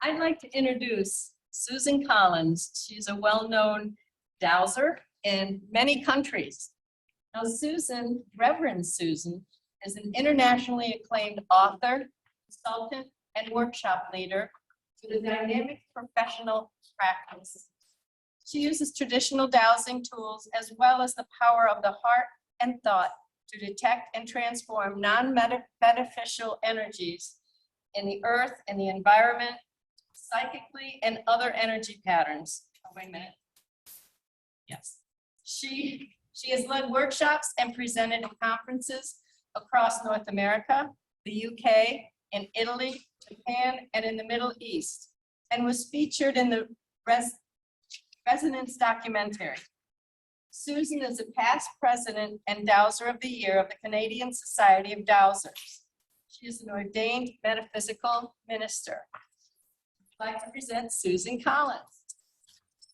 I'd like to introduce Susan Collins. She's a well-known dowser in many countries. Now, Susan, Reverend Susan, is an internationally acclaimed author, consultant, and workshop leader for the dynamic professional practice. She uses traditional dowsing tools as well as the power of the heart and thought to detect and transform non-beneficial energies in the earth and the environment, psychically, and other energy patterns. Oh, wait a minute. Yes. She has led workshops and presented at conferences across North America, the UK, in Italy, Japan, and in the Middle East, and was featured in the Resonance documentary. Susan is a past president and Dowser of the Year of the Canadian Society of Dowsers. She is an ordained metaphysical minister. I'd like to present Susan Collins.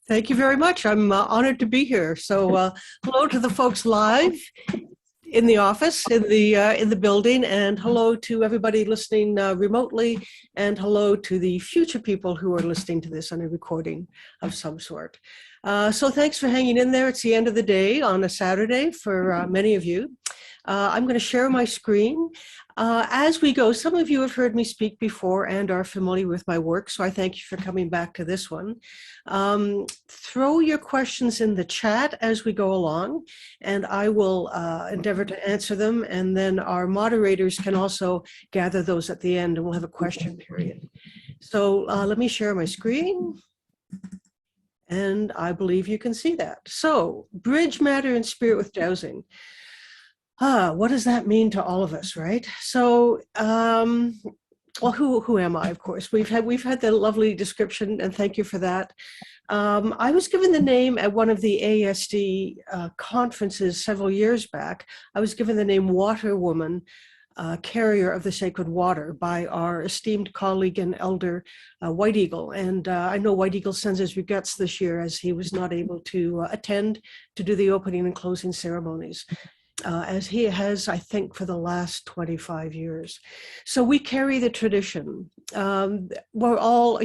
Thank you very much. I'm honored to be here. So hello to the folks live in the office, in the building, and hello to everybody listening remotely, and hello to the future people who are listening to this on a recording of some sort. So thanks for hanging in there. It's the end of the day on a Saturday for many of you. I'm going to share my screen. As we go, some of you have heard me speak before and are familiar with my work, so I thank you for coming back to this one. Throw your questions in the chat as we go along, and I will endeavor to answer them, and then our moderators can also gather those at the end, and we'll have a question period. So let me share my screen. And I believe you can see that. So, bridge matter and spirit with dowsing. What does that mean to all of us, right? So, well, who am I? Of course, we've had the lovely description, and thank you for that. I was given the name at one of the ASD conferences several years back. I was given the name Water Woman, carrier of the sacred water, by our esteemed colleague and elder, White Eagle. And I know White Eagle sends his regrets this year as he was not able to attend to do the opening and closing ceremonies, as he has, I think, for the last 25 years. So we carry the tradition. We're all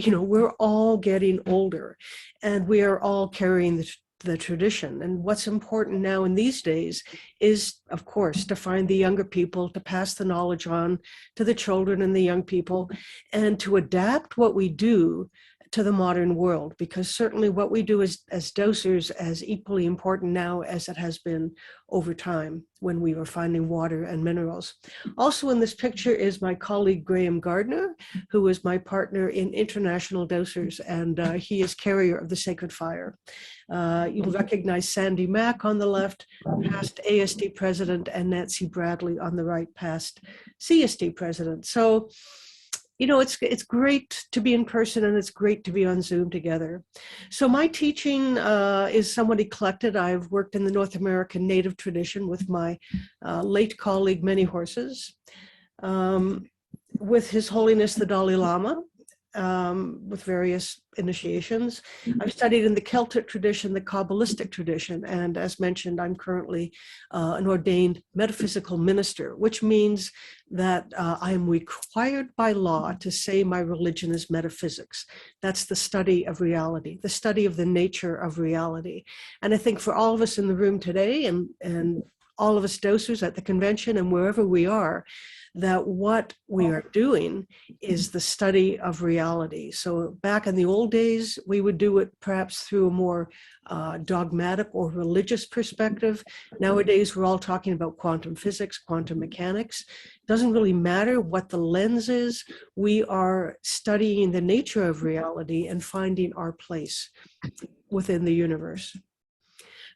getting older, and we are all carrying the tradition. And what's important now in these days is, of course, to find the younger people, to pass the knowledge on to the children and the young people, and to adapt what we do to the modern world, because certainly what we do as dowsers is equally important now as it has been over time when we were finding water and minerals. Also in this picture is my colleague Graham Gardner, who is my partner in International Dowsers, and he is carrier of the sacred fire. You'll recognize Sandy Mack on the left, past ASD president, and Nancy Bradley on the right, past CSD president. So, you know, it's great to be in person, and it's great to be on Zoom together. So my teaching is somewhat eclectic. I've worked in the North American Native tradition with my late colleague, Many Horses, with His Holiness the Dalai Lama, with various initiations. I've studied in the Celtic tradition, the Kabbalistic tradition, and as mentioned, I'm currently an ordained metaphysical minister, which means that I am required by law to say my religion is metaphysics. That's the study of reality, the study of the nature of reality. And I think for all of us in the room today, and all of us dowsers at the convention and wherever we are, that what we are doing is the study of reality. So back in the old days, we would do it perhaps through a more dogmatic or religious perspective. Nowadays, we're all talking about quantum physics, quantum mechanics. It doesn't really matter what the lens is. We are studying the nature of reality and finding our place within the universe.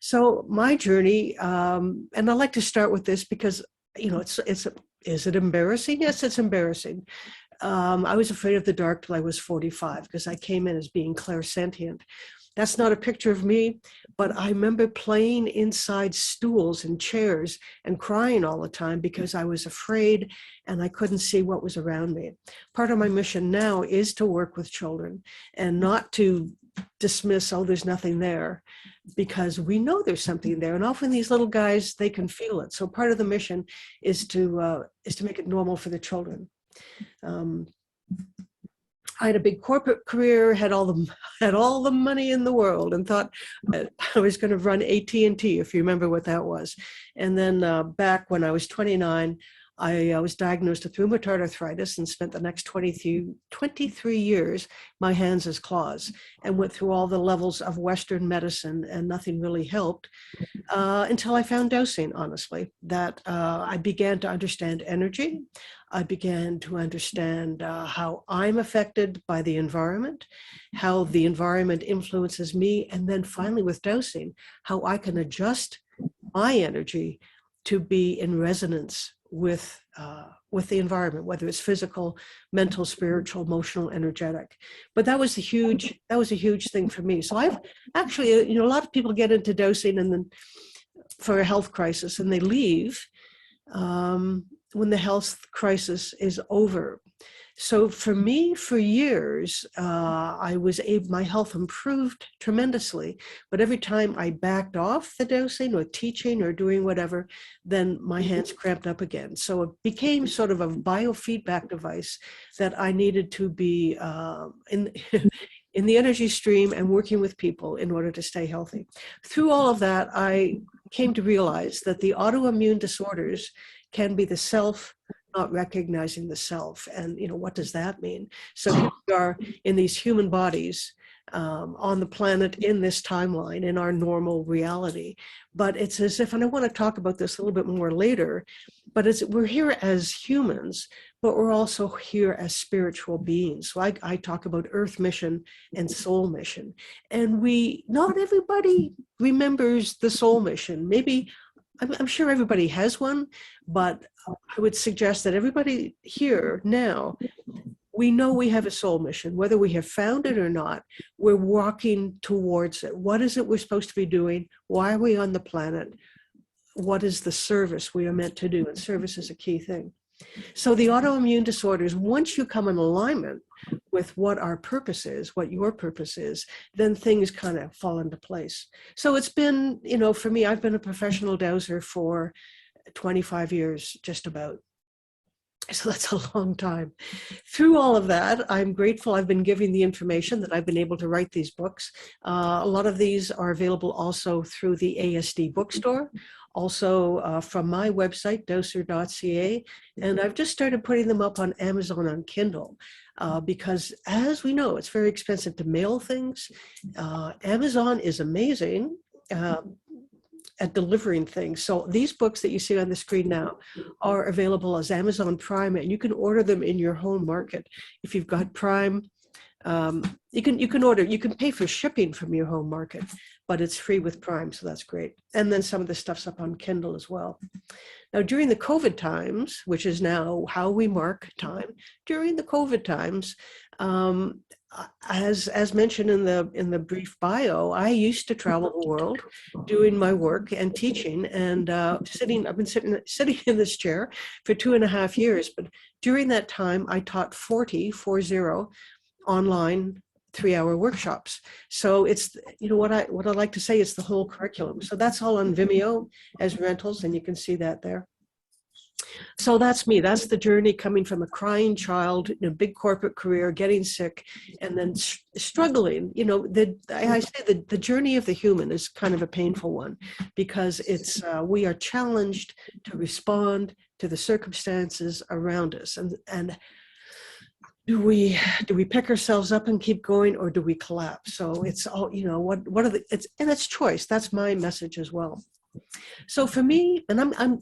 So my journey, and I like to start with this because, you know, is it embarrassing? Yes, it's embarrassing. I was afraid of the dark till I was 45 because I came in as being clairsentient. That's not a picture of me, but I remember playing inside stools and chairs and crying all the time because I was afraid and I couldn't see what was around me. Part of my mission now is to work with children and not to dismiss, oh, there's nothing there, because we know there's something there. And often these little guys, they can feel it. So part of the mission is to make it normal for the children. I had a big corporate career, had all the money in the world, and thought I was going to run AT&T, if you remember what that was. And then back when I was 29, I was diagnosed with rheumatoid arthritis and spent the next 23 years, my hands as claws, and went through all the levels of Western medicine, and nothing really helped until I found dosing, honestly, that I began to understand energy. I began to understand how I'm affected by the environment, how the environment influences me, and then finally with dosing, how I can adjust my energy to be in resonance with the environment, whether it's physical, mental, spiritual, emotional, energetic. But that was a huge thing for me. So I've actually, a lot of people get into dosing and then for a health crisis, and they leave when the health crisis is over. So for me, for years, my health improved tremendously. But every time I backed off the dosing or teaching or doing whatever, then my hands cramped up again. So it became sort of a biofeedback device that I needed to be in in the energy stream and working with people in order to stay healthy. Through all of that, I came to realize that the autoimmune disorders can be the self not recognizing the self. And, what does that mean? So here we are in these human bodies on the planet in this timeline, in our normal reality. But it's as if, and I want to talk about this a little bit more later, but we're here as humans, but we're also here as spiritual beings. So I talk about earth mission and soul mission. And not everybody remembers the soul mission. Maybe I'm sure everybody has one, but I would suggest that everybody here now, we know we have a soul mission, whether we have found it or not, we're walking towards it. What is it we're supposed to be doing? Why are we on the planet? What is the service we are meant to do? And service is a key thing. So the autoimmune disorders, once you come in alignment with what our purpose is, what your purpose is, then things kind of fall into place. So it's been, for me, I've been a professional dowser for 25 years, just about. So that's a long time. Through all of that, I'm grateful I've been giving the information that I've been able to write these books. A lot of these are available also through the ASD bookstore, also from my website, dowser.ca. And I've just started putting them up on Amazon on Kindle because, as we know, it's very expensive to mail things. Amazon is amazing at delivering things. So these books that you see on the screen now are available as Amazon Prime, and you can order them in your home market. If you've got Prime, you can pay for shipping from your home market, but it's free with Prime, so that's great. And then some of the stuff's up on Kindle as well. Now, during the COVID times, which is now how we mark time, during the COVID times, as mentioned in the brief bio, I used to travel the world doing my work and teaching, and I've been sitting in this chair for 2.5 years. But during that time, I taught 40 online 3-hour workshops. So it's, what I like to say is the whole curriculum. So that's all on Vimeo as rentals, and you can see that there. So that's me. That's the journey coming from a crying child in a big corporate career, getting sick, and then struggling. I say that the journey of the human is kind of a painful one because it's we are challenged to respond to the circumstances around us, and do we pick ourselves up and keep going, or do we collapse? So it's all, what are it's choice. That's my message as well. So for me, and I'm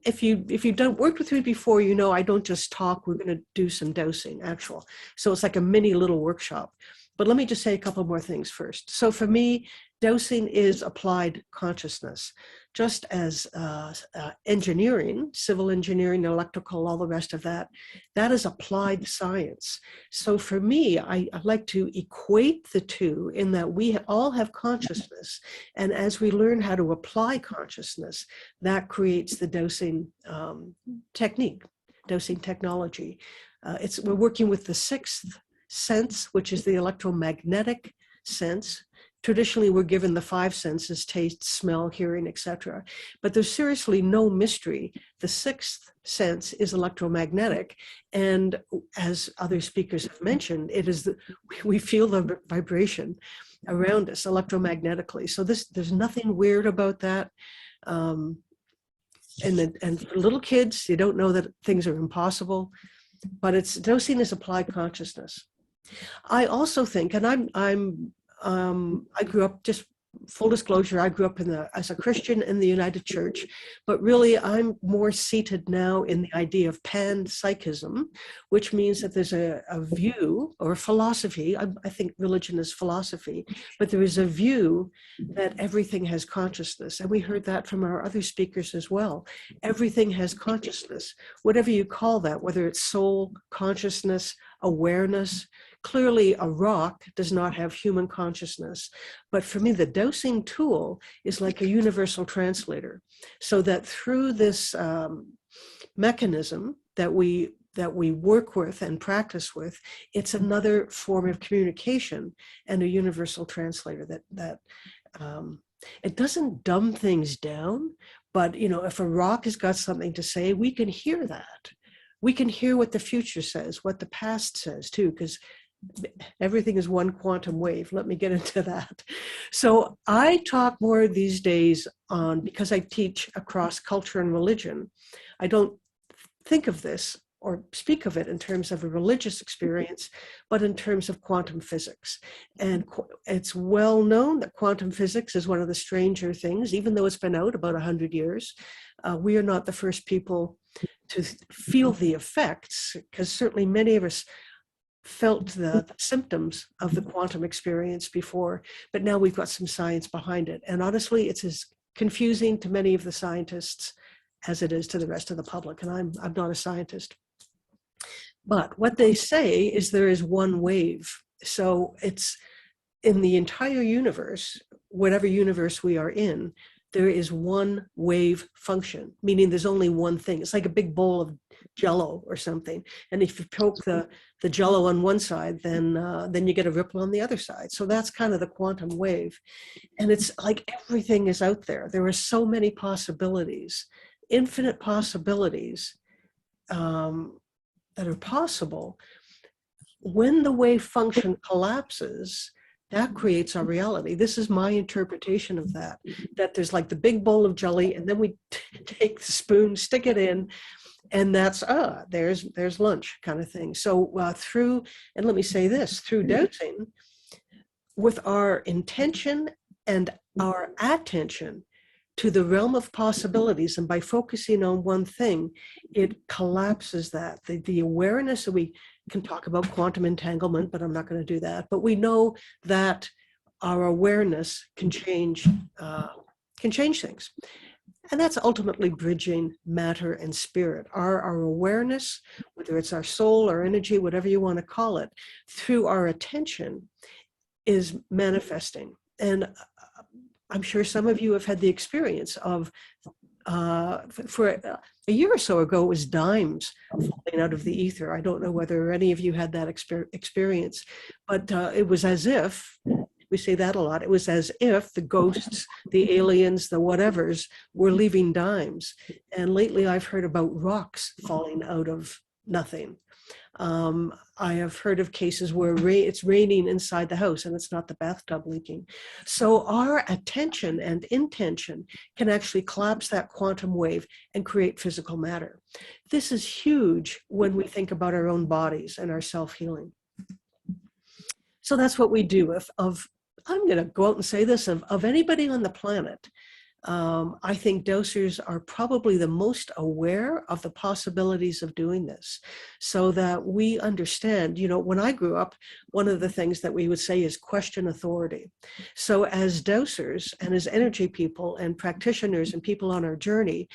if you've worked with me before, I don't just talk. We're going to do some dosing, actual. So it's like a mini little workshop. But let me just say a couple more things first. So for me, dosing is applied consciousness, just as engineering, civil engineering, electrical, all the rest of that is applied science. So for me, I like to equate the two in that we all have consciousness. And as we learn how to apply consciousness, that creates the dosing technique, dosing technology. We're working with the sixth sense, which is the electromagnetic sense, traditionally we're given the five senses: taste, smell, hearing, etc. But there's seriously no mystery. The sixth sense is electromagnetic, and as other speakers have mentioned, it is we feel the vibration around us electromagnetically. So there's nothing weird about that. And for little kids, you don't know that things are impossible, but dosing is applied consciousness. I also think, and I grew up, just full disclosure, I grew up as a Christian in the United Church, but really I'm more seated now in the idea of panpsychism, which means that there's a view or a philosophy. I think religion is philosophy, but there is a view that everything has consciousness. And we heard that from our other speakers as well. Everything has consciousness, whatever you call that, whether it's soul, consciousness, awareness. Clearly, a rock does not have human consciousness. But for me, the dosing tool is like a universal translator, so that through this mechanism that we work with and practice with, it's another form of communication and a universal translator that it doesn't dumb things down. But if a rock has got something to say, we can hear that. We can hear what the future says, what the past says too, because everything is one quantum wave. Let me get into that. So I talk more these days because I teach across culture and religion. I don't think of this or speak of it in terms of a religious experience, but in terms of quantum physics. And it's well known that quantum physics is one of the stranger things, even though it's been out about 100 years. We are not the first people to feel the effects, because certainly many of us felt the symptoms of the quantum experience before, but now we've got some science behind it. And honestly, it's as confusing to many of the scientists as it is to the rest of the public. And I'm not a scientist. But what they say is there is one wave. So it's in the entire universe, whatever universe we are in, there is one wave function, meaning there's only one thing. It's like a big bowl of Jello or something. And if you poke the Jello on one side, then you get a ripple on the other side. So that's kind of the quantum wave. And it's like everything is out there. There are so many possibilities, infinite possibilities that are possible. When the wave function collapses, that creates our reality. This is my interpretation of that there's like the big bowl of jelly, and then we take the spoon, stick it in, and that's, there's lunch kind of thing. So and let me say this, through dosing, with our intention and our attention to the realm of possibilities, and by focusing on one thing, it collapses that. The awareness that we can talk about quantum entanglement, but I'm not going to do that. But we know that our awareness can change things. And that's ultimately bridging matter and spirit. Our awareness, whether it's our soul or energy, whatever you want to call it, through our attention is manifesting. And I'm sure some of you have had the experience of, for a year or so ago, it was dimes falling out of the ether. I don't know whether any of you had that experience, but it was as if, we say that a lot, it was as if the ghosts, the aliens, the whatevers were leaving dimes. And lately I've heard about rocks falling out of nothing. I have heard of cases where it's raining inside the house and it's not the bathtub leaking. So our attention and intention can actually collapse that quantum wave and create physical matter. This is huge when we think about our own bodies and our self-healing. So that's what we do. I'm going to go out and say this, of anybody on the planet, I think dosers are probably the most aware of the possibilities of doing this, so that we understand, when I grew up, one of the things that we would say is question authority. So as dosers and as energy people and practitioners and people on our journey,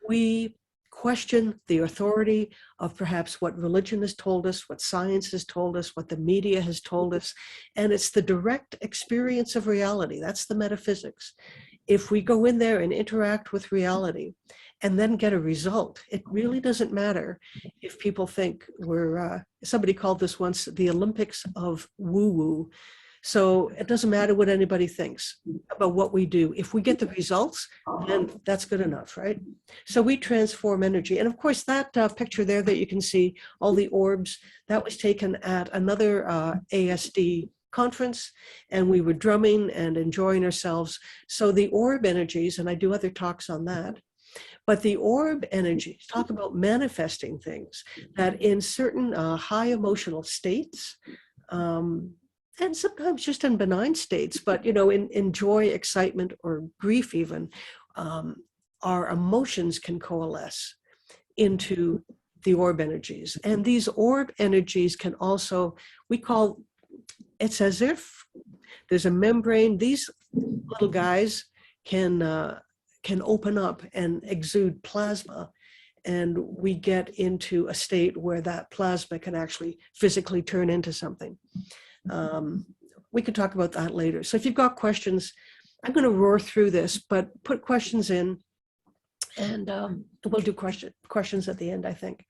we question the authority of perhaps what religion has told us, what science has told us, what the media has told us. And it's the direct experience of reality. That's the metaphysics. If we go in there and interact with reality and then get a result, it really doesn't matter if people think somebody called this once the Olympics of woo-woo. So it doesn't matter what anybody thinks about what we do. If we get the results, then that's good enough, right? So we transform energy. And of course, that picture there that you can see, all the orbs, that was taken at another ASD conference, and we were drumming and enjoying ourselves. So the orb energies, and I do other talks on that, but the orb energies talk about manifesting things that in certain high emotional states, and sometimes just in benign states, but in joy, excitement, or grief even, our emotions can coalesce into the orb energies. And these orb energies can also, it's as if there's a membrane. These little guys can open up and exude plasma, and we get into a state where that plasma can actually physically turn into something. We could talk about that later. So if you've got questions, I'm going to roar through this, but put questions in, and we'll do questions at the end, I think.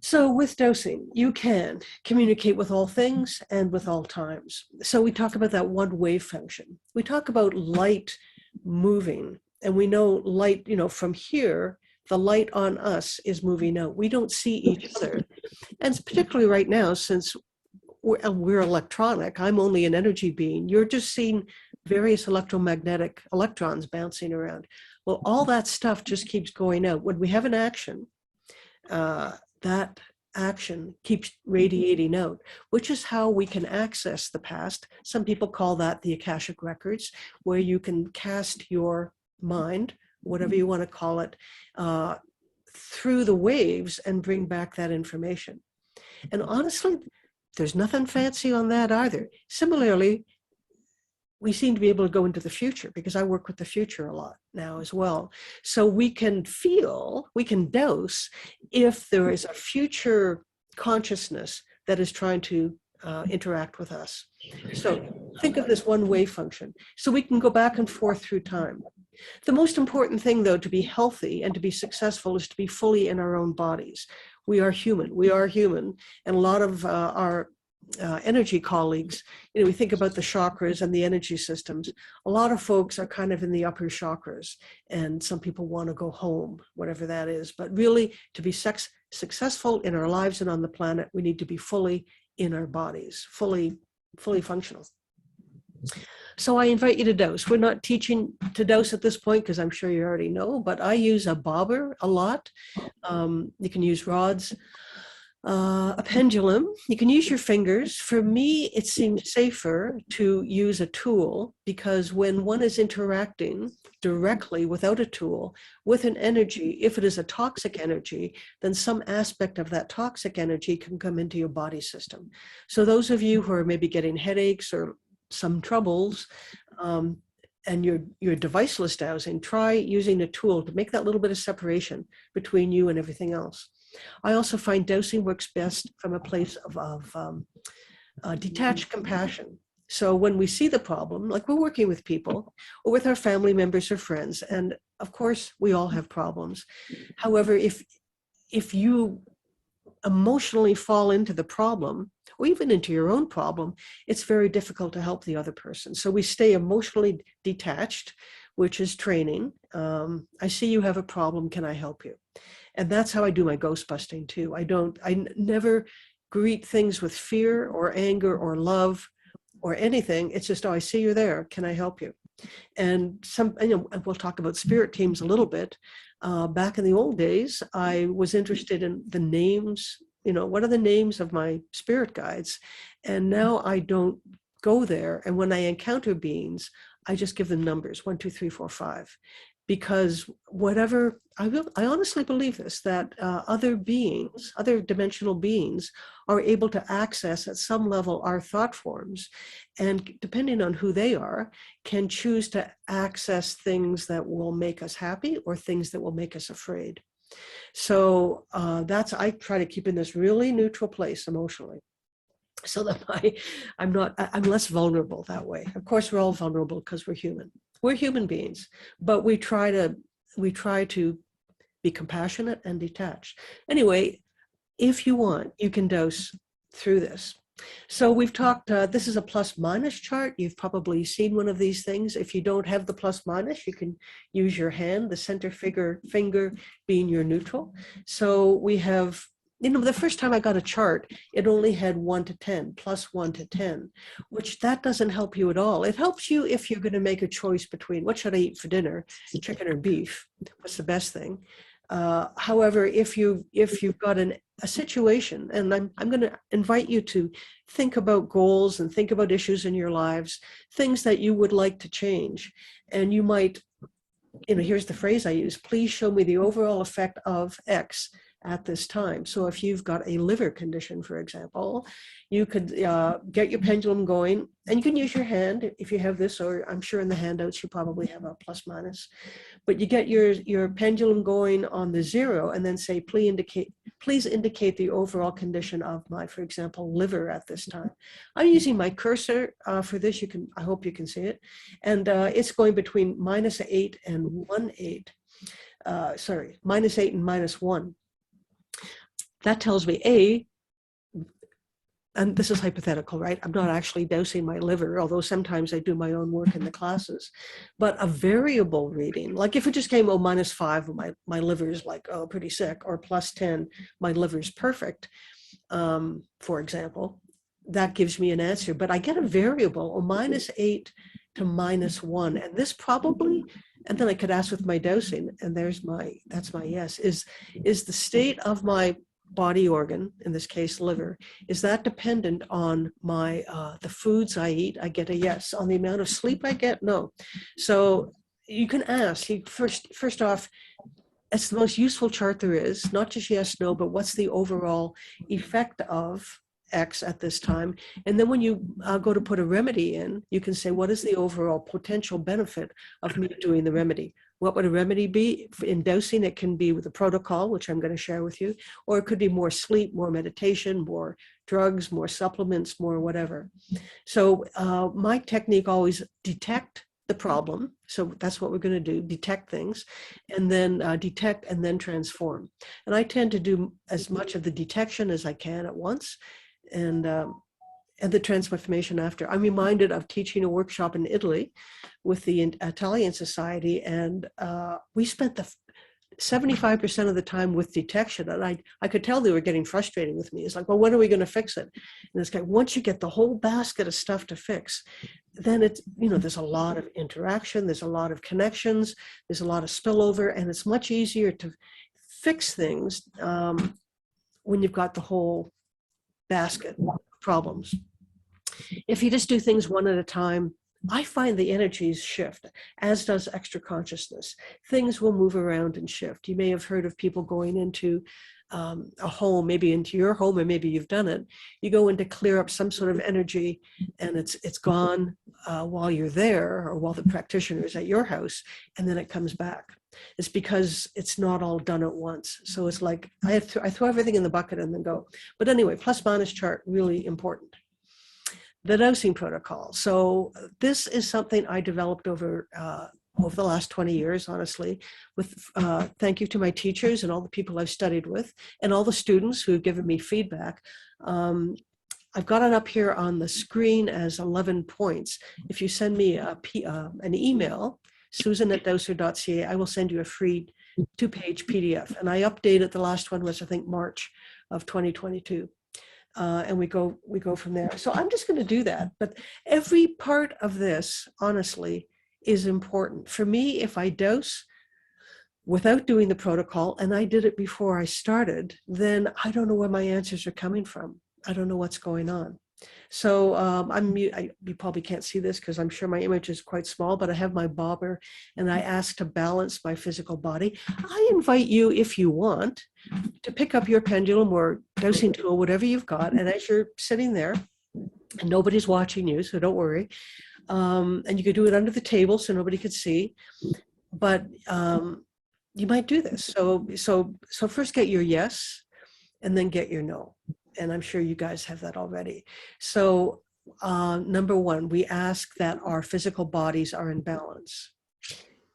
So with dosing, you can communicate with all things and with all times. So we talk about that one wave function. We talk about light moving, and we know light, from here, the light on us is moving out. We don't see each other. And particularly right now, since we're electronic, I'm only an energy being, you're just seeing various electromagnetic electrons bouncing around. Well, all that stuff just keeps going out. When we have an action, that action keeps radiating out, which is how we can access the past. Some people call that the Akashic Records, where you can cast your mind, whatever you want to call it, through the waves and bring back that information. And honestly, there's nothing fancy on that either. Similarly, we seem to be able to go into the future, because I work with the future a lot now as well. So we can dose if there is a future consciousness that is trying to interact with us. So think of this one wave function. So we can go back and forth through time. The most important thing, though, to be healthy and to be successful is to be fully in our own bodies. We are human. And a lot of our energy colleagues, we think about the chakras and the energy systems. A lot of folks are kind of in the upper chakras, and some people want to go home, whatever that is. But really, to be successful in our lives and on the planet, we need to be fully in our bodies, fully functional. So I invite you to dose. We're not teaching to dose at this point, because I'm sure you already know, but I use a bobber a lot. You can use rods, a pendulum. You can use your fingers. For me, it seems safer to use a tool, because when one is interacting directly without a tool with an energy, if it is a toxic energy, then some aspect of that toxic energy can come into your body system. So those of you who are maybe getting headaches or some troubles, and you're deviceless dowsing, try using a tool to make that little bit of separation between you and everything else. I also find dosing works best from a place of detached compassion. So when we see the problem, like we're working with people or with our family members or friends, and of course we all have problems. However, if you emotionally fall into the problem, or even into your own problem, it's very difficult to help the other person. So we stay emotionally detached, which is training. I see you have a problem, can I help you? And that's how I do my ghost busting too. I never greet things with fear or anger or love or anything. It's just, oh, I see you're there, can I help you? And we'll talk about spirit teams a little bit. Back in the old days, I was interested in the names, what are the names of my spirit guides? And now I don't go there. And when I encounter beings, I just give them numbers, 1, 2, 3, 4, 5. Because I honestly believe this, that other beings, other dimensional beings, are able to access at some level our thought forms, and depending on who they are, can choose to access things that will make us happy or things that will make us afraid. So I try to keep in this really neutral place emotionally, so that I'm less vulnerable that way. Of course, we're all vulnerable because we're human. We're human beings, but we try to be compassionate and detached. Anyway, if you want, you can dose through this. So we've talked, this is a plus minus chart. You've probably seen one of these things. If you don't have the plus minus, you can use your hand, the center finger being your neutral. So we have, the first time I got a chart, it only had 1 to 10, plus 1 to 10, which that doesn't help you at all. It helps you if you're going to make a choice between what should I eat for dinner, chicken or beef, what's the best thing. However, if you've got a situation, and I'm going to invite you to think about goals and think about issues in your lives, things that you would like to change, and you might, here's the phrase I use: please show me the overall effect of X at this time. So if you've got a liver condition, for example, you could get your pendulum going, and you can use your hand if you have this, or I'm sure in the handouts you probably have a plus minus, but you get your pendulum going on the 0 and then say, please indicate the overall condition of my, for example, liver at this time. I'm using my cursor for this. I hope you can see it. And it's going between -8 and -8. -8 and -1. That tells me, and this is hypothetical, right? I'm not actually dosing my liver, although sometimes I do my own work in the classes. But a variable reading, like if it just came, -5, my liver's like, oh, pretty sick, or +10, my liver's perfect, for example, that gives me an answer. But I get a variable, -8 to -1. And this probably, and then I could ask with my dosing, and that's my yes, is the state of my body organ, in this case liver, is that dependent on my the foods I eat? I get a yes. On the amount of sleep I get, no. So you can ask. First off, it's the most useful chart there is, not just yes, no, but what's the overall effect of X at this time? And then when you go to put a remedy in, you can say, what is the overall potential benefit of me doing the remedy? What would a remedy be? In dosing, it can be with a protocol, which I'm going to share with you, or it could be more sleep, more meditation, more drugs, more supplements, more whatever. So my technique always detect the problem. So that's what we're going to do, detect things, and then detect and then transform. And I tend to do as much of the detection as I can at once, and the transformation after. I'm reminded of teaching a workshop in Italy with the Italian Society, and we spent the 75% of the time with detection, and I could tell they were getting frustrated with me. It's like, well, when are we going to fix it? And it's like, once you get the whole basket of stuff to fix, then it's, there's a lot of interaction, there's a lot of connections, there's a lot of spillover, and it's much easier to fix things when you've got the whole basket of problems. If you just do things one at a time, I find the energies shift, as does extra consciousness. Things will move around and shift. You may have heard of people going into a home, maybe into your home, or maybe you've done it. You go in to clear up some sort of energy, and it's gone while you're there, or while the practitioner is at your house, and then it comes back. It's because it's not all done at once. So it's like I throw everything in the bucket and then go. But anyway, plus minus chart, really important. The dosing protocol. So this is something I developed over the last 20 years, honestly, with thank you to my teachers and all the people I've studied with, and all the students who have given me feedback. I've got it up here on the screen as 11 points. If you send me an email, susan@dowser.ca, I will send you a free 2-page PDF. And I updated, the last one was, I think, March of 2022. And we go from there. So I'm just going to do that. But every part of this, honestly, is important. For me, if I dose without doing the protocol, and I did it before I started, then I don't know where my answers are coming from. I don't know what's going on. So you probably can't see this because I'm sure my image is quite small, but I have my bobber, and I ask to balance my physical body. I invite you, if you want, to pick up your pendulum or dosing tool, whatever you've got, and as you're sitting there, and nobody's watching you, so don't worry, and you could do it under the table so nobody could see, but you might do this. So first get your yes, and then get your no. And I'm sure you guys have that already. So number one, we ask that our physical bodies are in balance.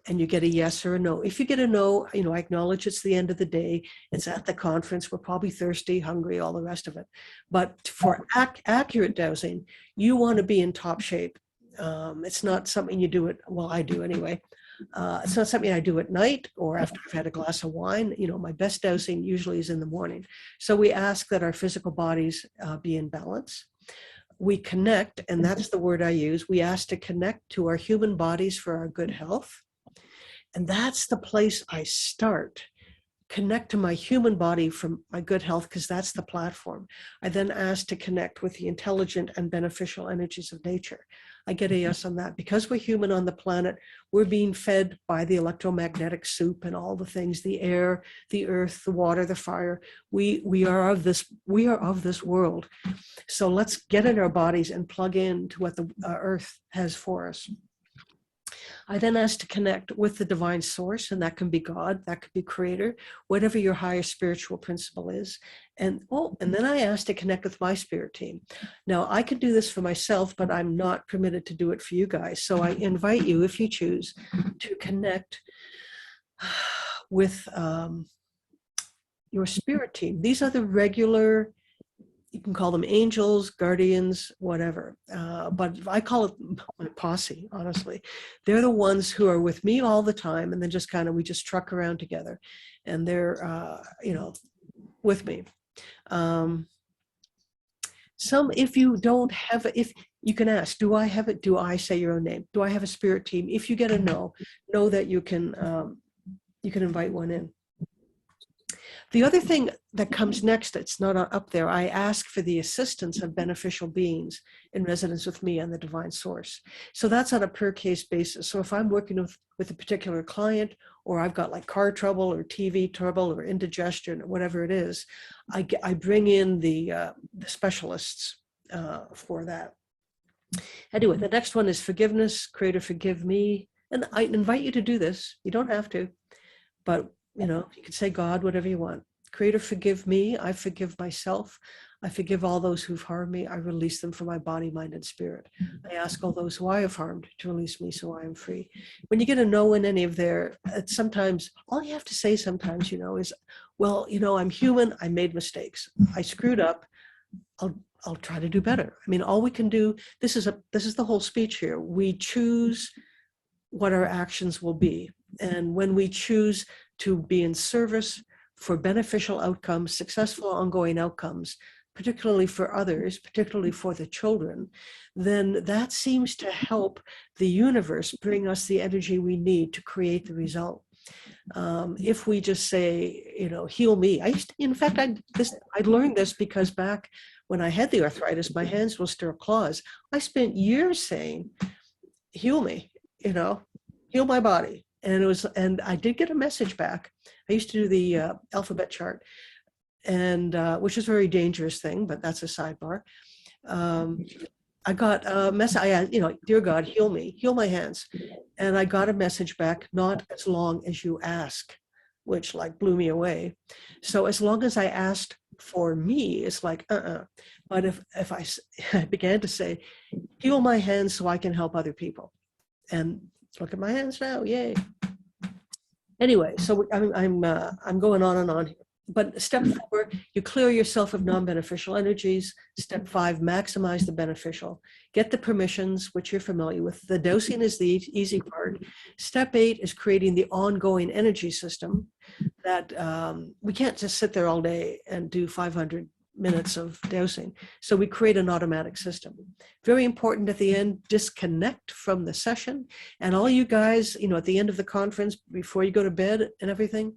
and you get a yes or a no. If you get a no, I acknowledge it's the end of the day. It's at the conference. We're probably thirsty, hungry, all the rest of it. But for accurate dowsing, you want to be in top shape. It's not something you do I do anyway. It's not something I do at night or after I've had a glass of wine. My best dowsing usually is in the morning. So we ask that our physical bodies be in balance. We connect, and that's the word I use. We ask to connect to our human bodies for our good health. And that's the place I start. Connect to my human body from my good health, because that's the platform. I then ask to connect with the intelligent and beneficial energies of nature. I get a yes on that. Because we're human on the planet, we're being fed by the electromagnetic soup and all the things, the air, the earth, the water, the fire. We are of this world. So let's get in our bodies and plug in to what the earth has for us. I then ask to connect with the divine source, and that can be God, that could be creator, whatever your higher spiritual principle is. And then I ask to connect with my spirit team. Now, I can do this for myself, but I'm not permitted to do it for you guys. So I invite you, if you choose, to connect with your spirit team. These are the regular, you can call them angels, guardians, whatever. But I call it my posse, honestly. They're the ones who are with me all the time, and then we just truck around together, and they're, with me. If you don't have, if you can ask, do I have it? Do I say your own name? Do I have a spirit team? If you get a no, know that you can invite one in. The other thing that comes next, that's not up there, I ask for the assistance of beneficial beings in resonance with me and the divine source. So that's on a per case basis. So if I'm working with a particular client, or I've got like car trouble or TV trouble or indigestion or whatever it is, I bring in the specialists for that. Anyway, the next one is forgiveness. Creator, forgive me. And I invite you to do this. You don't have to, but you can say God, whatever you want. Creator, forgive me. I forgive myself. I forgive all those who've harmed me. I release them from my body, mind, and spirit. I ask all those who I have harmed to release me so I am free. When you get a no in any of there, sometimes all you have to say sometimes, is, well, I'm human. I made mistakes. I screwed up. I'll try to do better. I mean, all we can do, this is the whole speech here. We choose what our actions will be. And when we choose to be in service for beneficial outcomes, successful ongoing outcomes, particularly for others, particularly for the children, then that seems to help the universe bring us the energy we need to create the result. If we just say, heal me. I learned this because back when I had the arthritis, my hands will still claws. I spent years saying, heal me, heal my body. And I did get a message back. I used to do the alphabet chart, and which is a very dangerous thing, but that's a sidebar. I got a message, dear God, heal me, heal my hands. And I got a message back, not as long as you ask, which blew me away. So as long as I asked for me, it's like, But if I began to say, heal my hands so I can help other people. And look at my hands now, yay. Anyway, so I'm going on and on here. But step 4, you clear yourself of non-beneficial energies. Step 5, maximize the beneficial. Get the permissions, which you're familiar with. The dosing is the easy part. Step 8 is creating the ongoing energy system that we can't just sit there all day and do 500 minutes of dosing. So we create an automatic system. Very important at the end, disconnect from the session. And all you guys, at the end of the conference, before you go to bed and everything,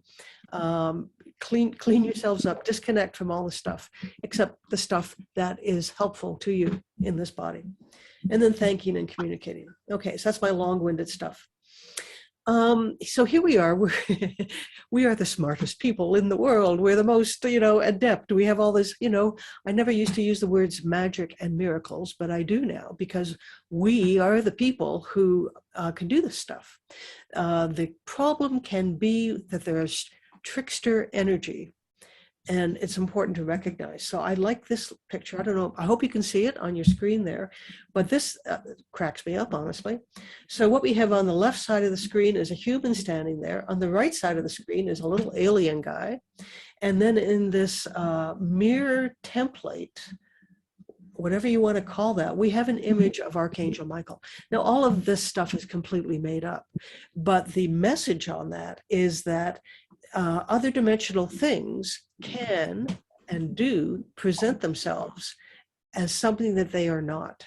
clean yourselves up, disconnect from all the stuff, except the stuff that is helpful to you in this body. And then thanking and communicating. Okay, so that's my long-winded stuff. So here we are. We are the smartest people in the world. We're the most, adept. We have all this, I never used to use the words magic and miracles, but I do now, because we are the people who can do this stuff. The problem can be that there's trickster energy And it's important to recognize. So I like this picture. I don't know. I hope you can see it on your screen there, but this cracks me up, honestly. So what we have on the left side of the screen is a human standing there. On the right side of the screen is a little alien guy. And then in this mirror template, whatever you want to call that, we have an image of Archangel Michael. Now, all of this stuff is completely made up, but the message on that is that other dimensional things can and do present themselves as something that they are not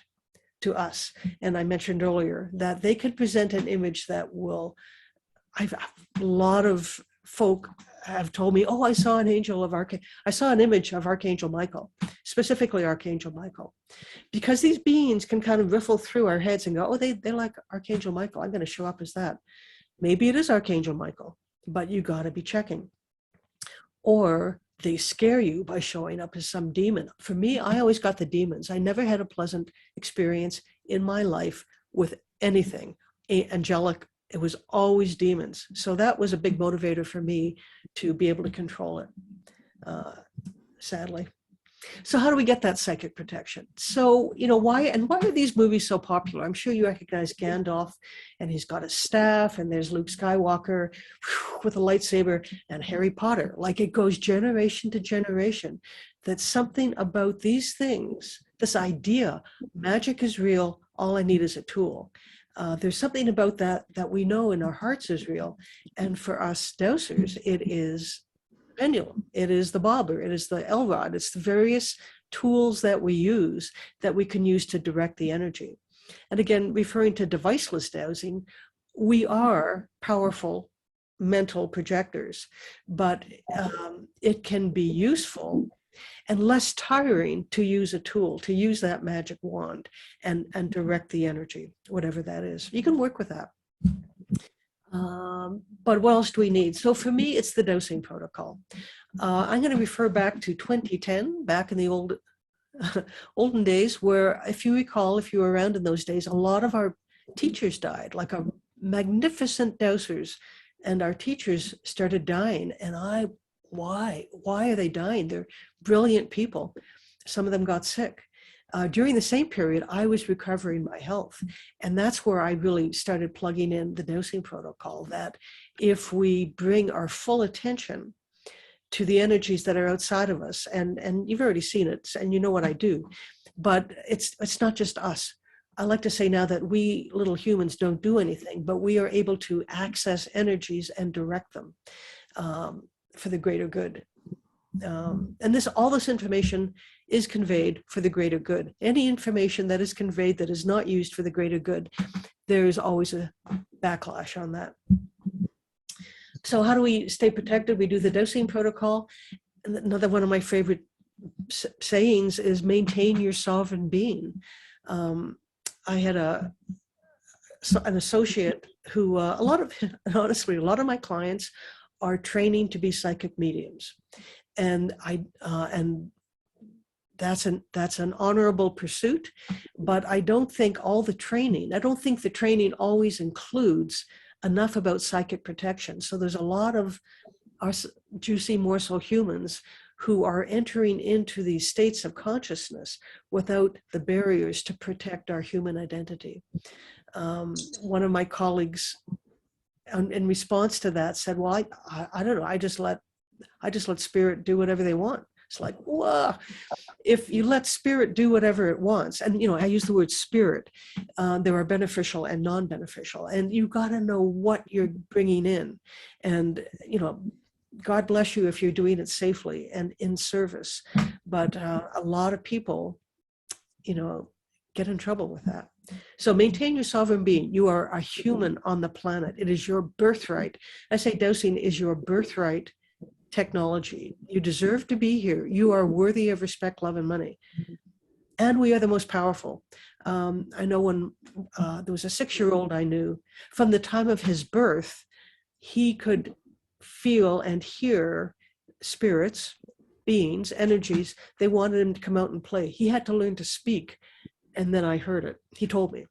to us. And I mentioned earlier that they could present an image that will, a lot of folk have told me, oh, I saw an I saw an image of Archangel Michael, specifically Archangel Michael, because these beings can kind of riffle through our heads and go, oh, they're like Archangel Michael. I'm going to show up as that. Maybe it is Archangel Michael, but you got to be checking. Or they scare you by showing up as some demon. For me, I always got the demons. I never had a pleasant experience in my life with anything angelic. It was always demons. So that was a big motivator for me to be able to control it, sadly. So how do we get that psychic protection? So, why are these movies so popular? I'm sure you recognize Gandalf, and he's got a staff, and there's Luke Skywalker with a lightsaber, and Harry Potter. Like, it goes generation to generation. That's something about these things, this idea, magic is real, all I need is a tool. There's something about that we know in our hearts is real. And for us dowsers, it is pendulum, it is the bobber, it is the L-rod, it's the various tools that we use that we can use to direct the energy. And again, referring to deviceless dowsing, we are powerful mental projectors, but it can be useful and less tiring to use a tool, to use that magic wand and direct the energy, whatever that is. You can work with that. But what else do we need? So for me, it's the dowsing protocol. I'm going to refer back to 2010, back in the olden days, where if you recall, if you were around in those days, a lot of our teachers died, like our magnificent dowsers, and our teachers started dying. And why are they dying? They're brilliant people. Some of them got sick. During the same period, I was recovering my health. And that's where I really started plugging in the dowsing protocol, that if we bring our full attention to the energies that are outside of us, and you've already seen it, and you know what I do, but it's not just us. I like to say now that we little humans don't do anything, but we are able to access energies and direct them for the greater good. And all this information is conveyed for the greater good. Any information that is conveyed that is not used for the greater good, there's always a backlash on that. So how do we stay protected? We do the dowsing protocol. And another one of my favorite sayings is maintain your sovereign being. I had an associate who, honestly, a lot of my clients are training to be psychic mediums. And that's an honorable pursuit, but I don't think the training always includes enough about psychic protection. So there's a lot of our juicy morsel humans who are entering into these states of consciousness without the barriers to protect our human identity. One of my colleagues, in response to that, said, well, I don't know, I just let spirit do whatever they want. It's like, whoa, if you let spirit do whatever it wants, and I use the word spirit, there are beneficial and non-beneficial, and you got to know what you're bringing in. And, God bless you if you're doing it safely and in service. But a lot of people, get in trouble with that. So maintain your sovereign being. You are a human on the planet. It is your birthright. I say dowsing is your birthright technology. You deserve to be here. You are worthy of respect, love, and money. And we are the most powerful. I know when there was a 6-year-old I knew, from the time of his birth, he could feel and hear spirits, beings, energies. They wanted him to come out and play. He had to learn to speak. And then I heard it. He told me.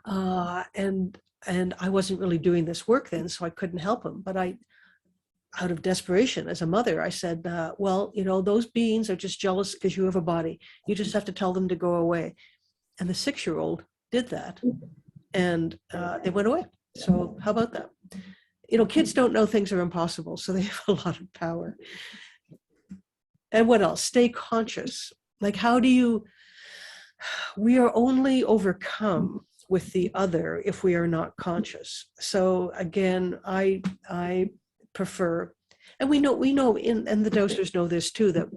And I wasn't really doing this work then, so I couldn't help him. But out of desperation as a mother, I said, well, those beings are just jealous because you have a body. You just have to tell them to go away. And the 6-year-old did that, and they went away. So how about that? Kids don't know things are impossible, so they have a lot of power. And what else? Stay conscious. Like, we are only overcome with the other if we are not conscious. So again, I prefer, and we know and the dosers know this too, that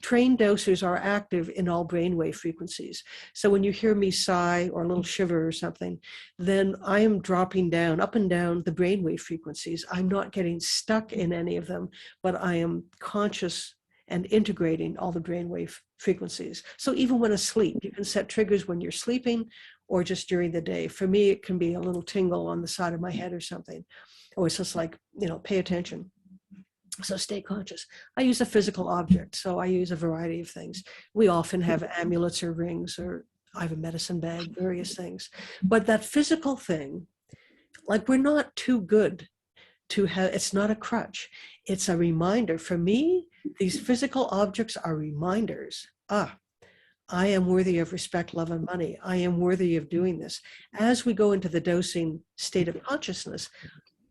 trained dosers are active in all brainwave frequencies. So when you hear me sigh or a little shiver or something, then I am dropping down, up and down the brainwave frequencies. I'm not getting stuck in any of them, but I am conscious and integrating all the brainwave frequencies. So even when asleep, you can set triggers when you're sleeping or just during the day. For me, it can be a little tingle on the side of my head or something. Or it's just like, pay attention. So stay conscious. I use a physical object, so I use a variety of things. We often have amulets or rings, or I have a medicine bag, various things. But that physical thing, like, we're not too good to have, it's not a crutch. It's a reminder. For me, these physical objects are reminders. I am worthy of respect, love, and money. I am worthy of doing this. As we go into the dosing state of consciousness,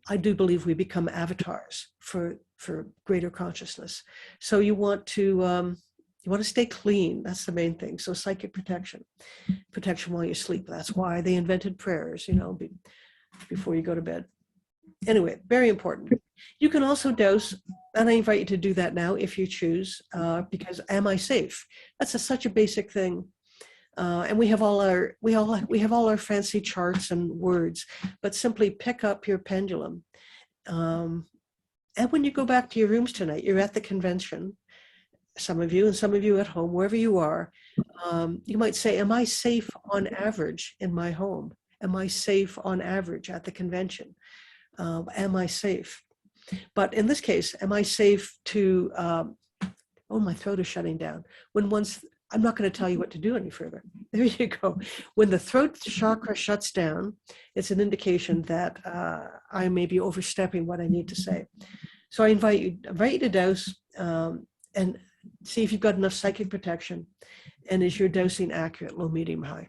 I do believe we become avatars for greater consciousness. So you want to stay clean. That's the main thing. So psychic protection while you sleep. That's why they invented prayers, before you go to bed. Anyway, very important. You can also dose, and I invite you to do that now if you choose, because am I safe? That's such a basic thing. And we have all our fancy charts and words, but simply pick up your pendulum. And when you go back to your rooms tonight, you're at the convention, some of you and some of you at home, wherever you are, you might say, am I safe on average in my home? Am I safe on average at the convention? Am I safe? But in this case, am I safe to, my throat is shutting down. I'm not going to tell you what to do any further. There you go. When the throat chakra shuts down, it's an indication that I may be overstepping what I need to say. So I invite you to dose and see if you've got enough psychic protection, and is your dosing accurate, low, medium, high,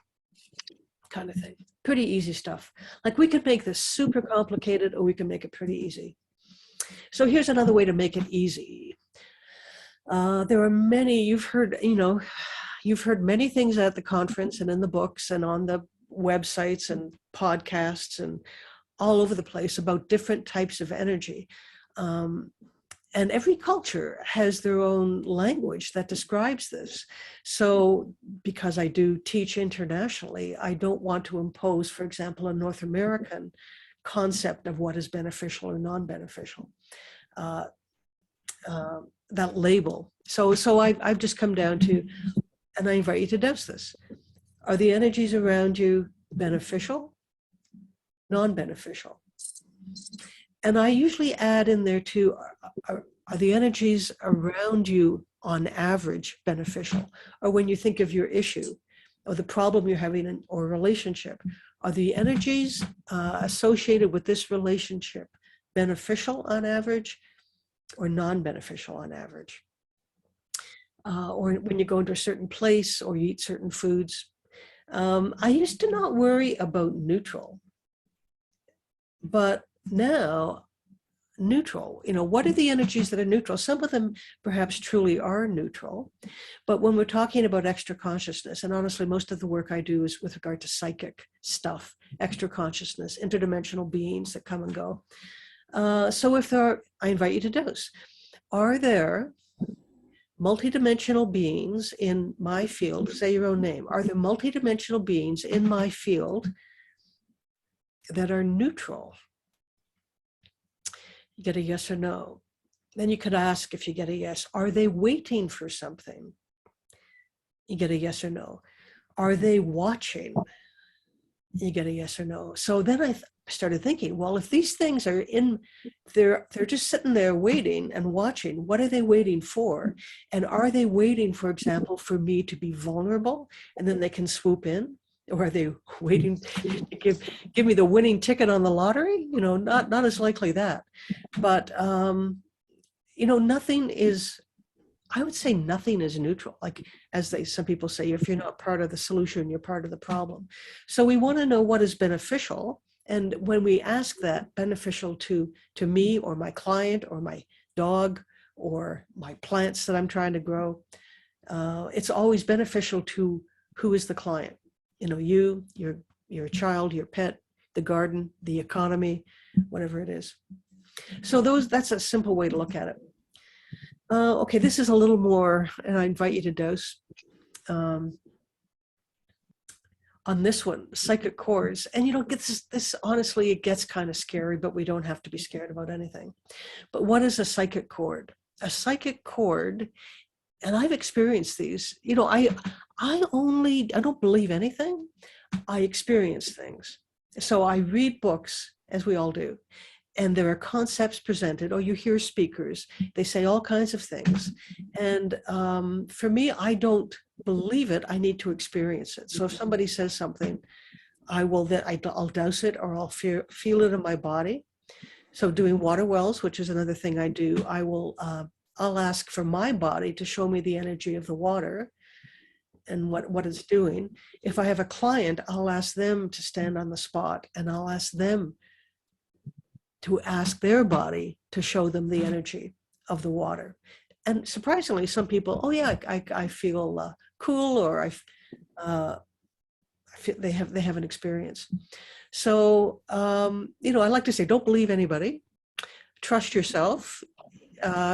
kind of thing. Pretty easy stuff. Like, we could make this super complicated, or we can make it pretty easy. So here's another way to make it easy. There are many, you've heard many things at the conference and in the books and on the websites and podcasts and all over the place about different types of energy. And every culture has their own language that describes this. So because I do teach internationally, I don't want to impose, for example, a North American concept of what is beneficial or non-beneficial. That label. So I've just come down to, and I invite you to dose this. Are the energies around you beneficial, non-beneficial? And I usually add in there too, are the energies around you on average beneficial? Or when you think of your issue or the problem you're having in or relationship, are the energies associated with this relationship beneficial on average or non-beneficial on average? Or when you go into a certain place or you eat certain foods. I used to not worry about neutral, but now neutral, what are the energies that are neutral? Some of them perhaps truly are neutral, but when we're talking about extra consciousness, and honestly, most of the work I do is with regard to psychic stuff, extra consciousness, interdimensional beings that come and go. So if there are, I invite you to dose. Are there multidimensional beings in my field? Say your own name. Are there multidimensional beings in my field that are neutral? You get a yes or no. Then you could ask, if you get a yes, are they waiting for something? You get a yes or no. Are they watching? You get a yes or no. So then I started thinking, well, if these things are they're just sitting there waiting and watching, what are they waiting for? And are they waiting, for example, for me to be vulnerable and then they can swoop in? Or are they waiting to give me the winning ticket on the lottery? Not as likely that. But nothing is, I would say nothing is neutral. Like, some people say, if you're not part of the solution, you're part of the problem. So we want to know what is beneficial. And when we ask that, beneficial to me or my client or my dog or my plants that I'm trying to grow, it's always beneficial to who is the client. You, your child, your pet, the garden, the economy, whatever it is. So that's a simple way to look at it. Okay, this is a little more, and I invite you to dose. On this one, psychic cords. And this honestly, it gets kind of scary, but we don't have to be scared about anything. But what is a psychic cord? A psychic cord, and I've experienced these, I don't believe anything. I experience things. So I read books, as we all do, and there are concepts presented, or you hear speakers, they say all kinds of things. And for me, I don't believe it, I need to experience it. So if somebody says something, I'll dose it, or I'll feel it in my body. So doing water wells, which is another thing I do, I'll ask for my body to show me the energy of the water and what it's doing. If I have a client, I'll ask them to stand on the spot, and I'll ask them to ask their body to show them the energy of the water. And surprisingly, some people, oh yeah, I feel cool, or I feel they have an experience. So I like to say, don't believe anybody. Trust yourself,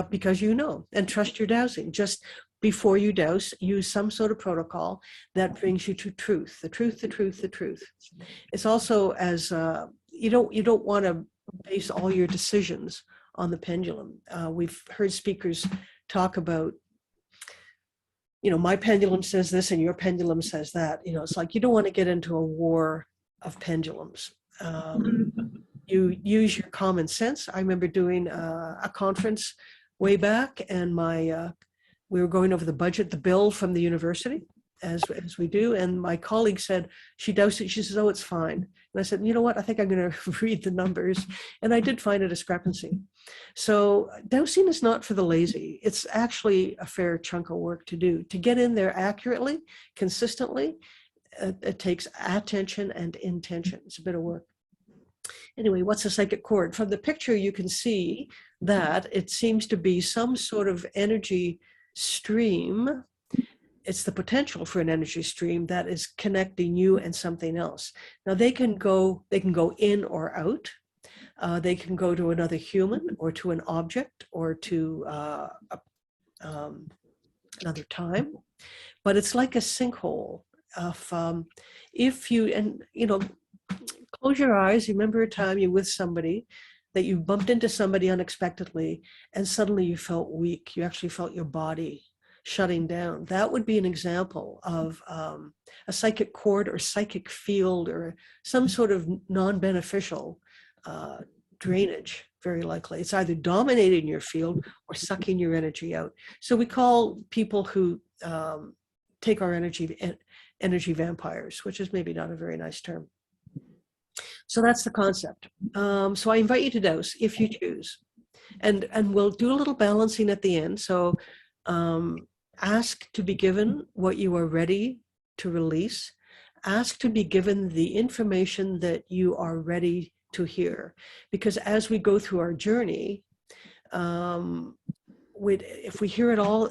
because and trust your dowsing. Just before you dose, use some sort of protocol that brings you to truth. The truth, the truth, the truth. It's also as you don't want to base all your decisions on the pendulum. We've heard speakers talk about, my pendulum says this and your pendulum says that. It's like you don't want to get into a war of pendulums. You use your common sense. I remember doing a conference way back, and we were going over the budget, the bill from the university, as we do. And my colleague said, she dosed it. She says, oh, it's fine. And I said, you know what? I think I'm going to read the numbers. And I did find a discrepancy. So dosing is not for the lazy. It's actually a fair chunk of work to do. To get in there accurately, consistently, it takes attention and intention. It's a bit of work. Anyway, what's a psychic cord? From the picture, you can see that it seems to be some sort of energy stream. It's the potential for an energy stream that is connecting you and something else. Now they can go in or out. They can go to another human, or to an object, or to another time. But it's like a sinkhole. If you close your eyes, remember a time you're with somebody, that you bumped into somebody unexpectedly, and suddenly you felt weak. You actually felt your body shutting down. That would be an example of a psychic cord or psychic field, or some sort of non-beneficial drainage, very likely. It's either dominating your field or sucking your energy out. So we call people who take our energy vampires, which is maybe not a very nice term. So that's the concept. So I invite you to dose if you choose. And we'll do a little balancing at the end. So ask to be given what you are ready to release. Ask to be given the information that you are ready to hear. Because as we go through our journey, if we hear it all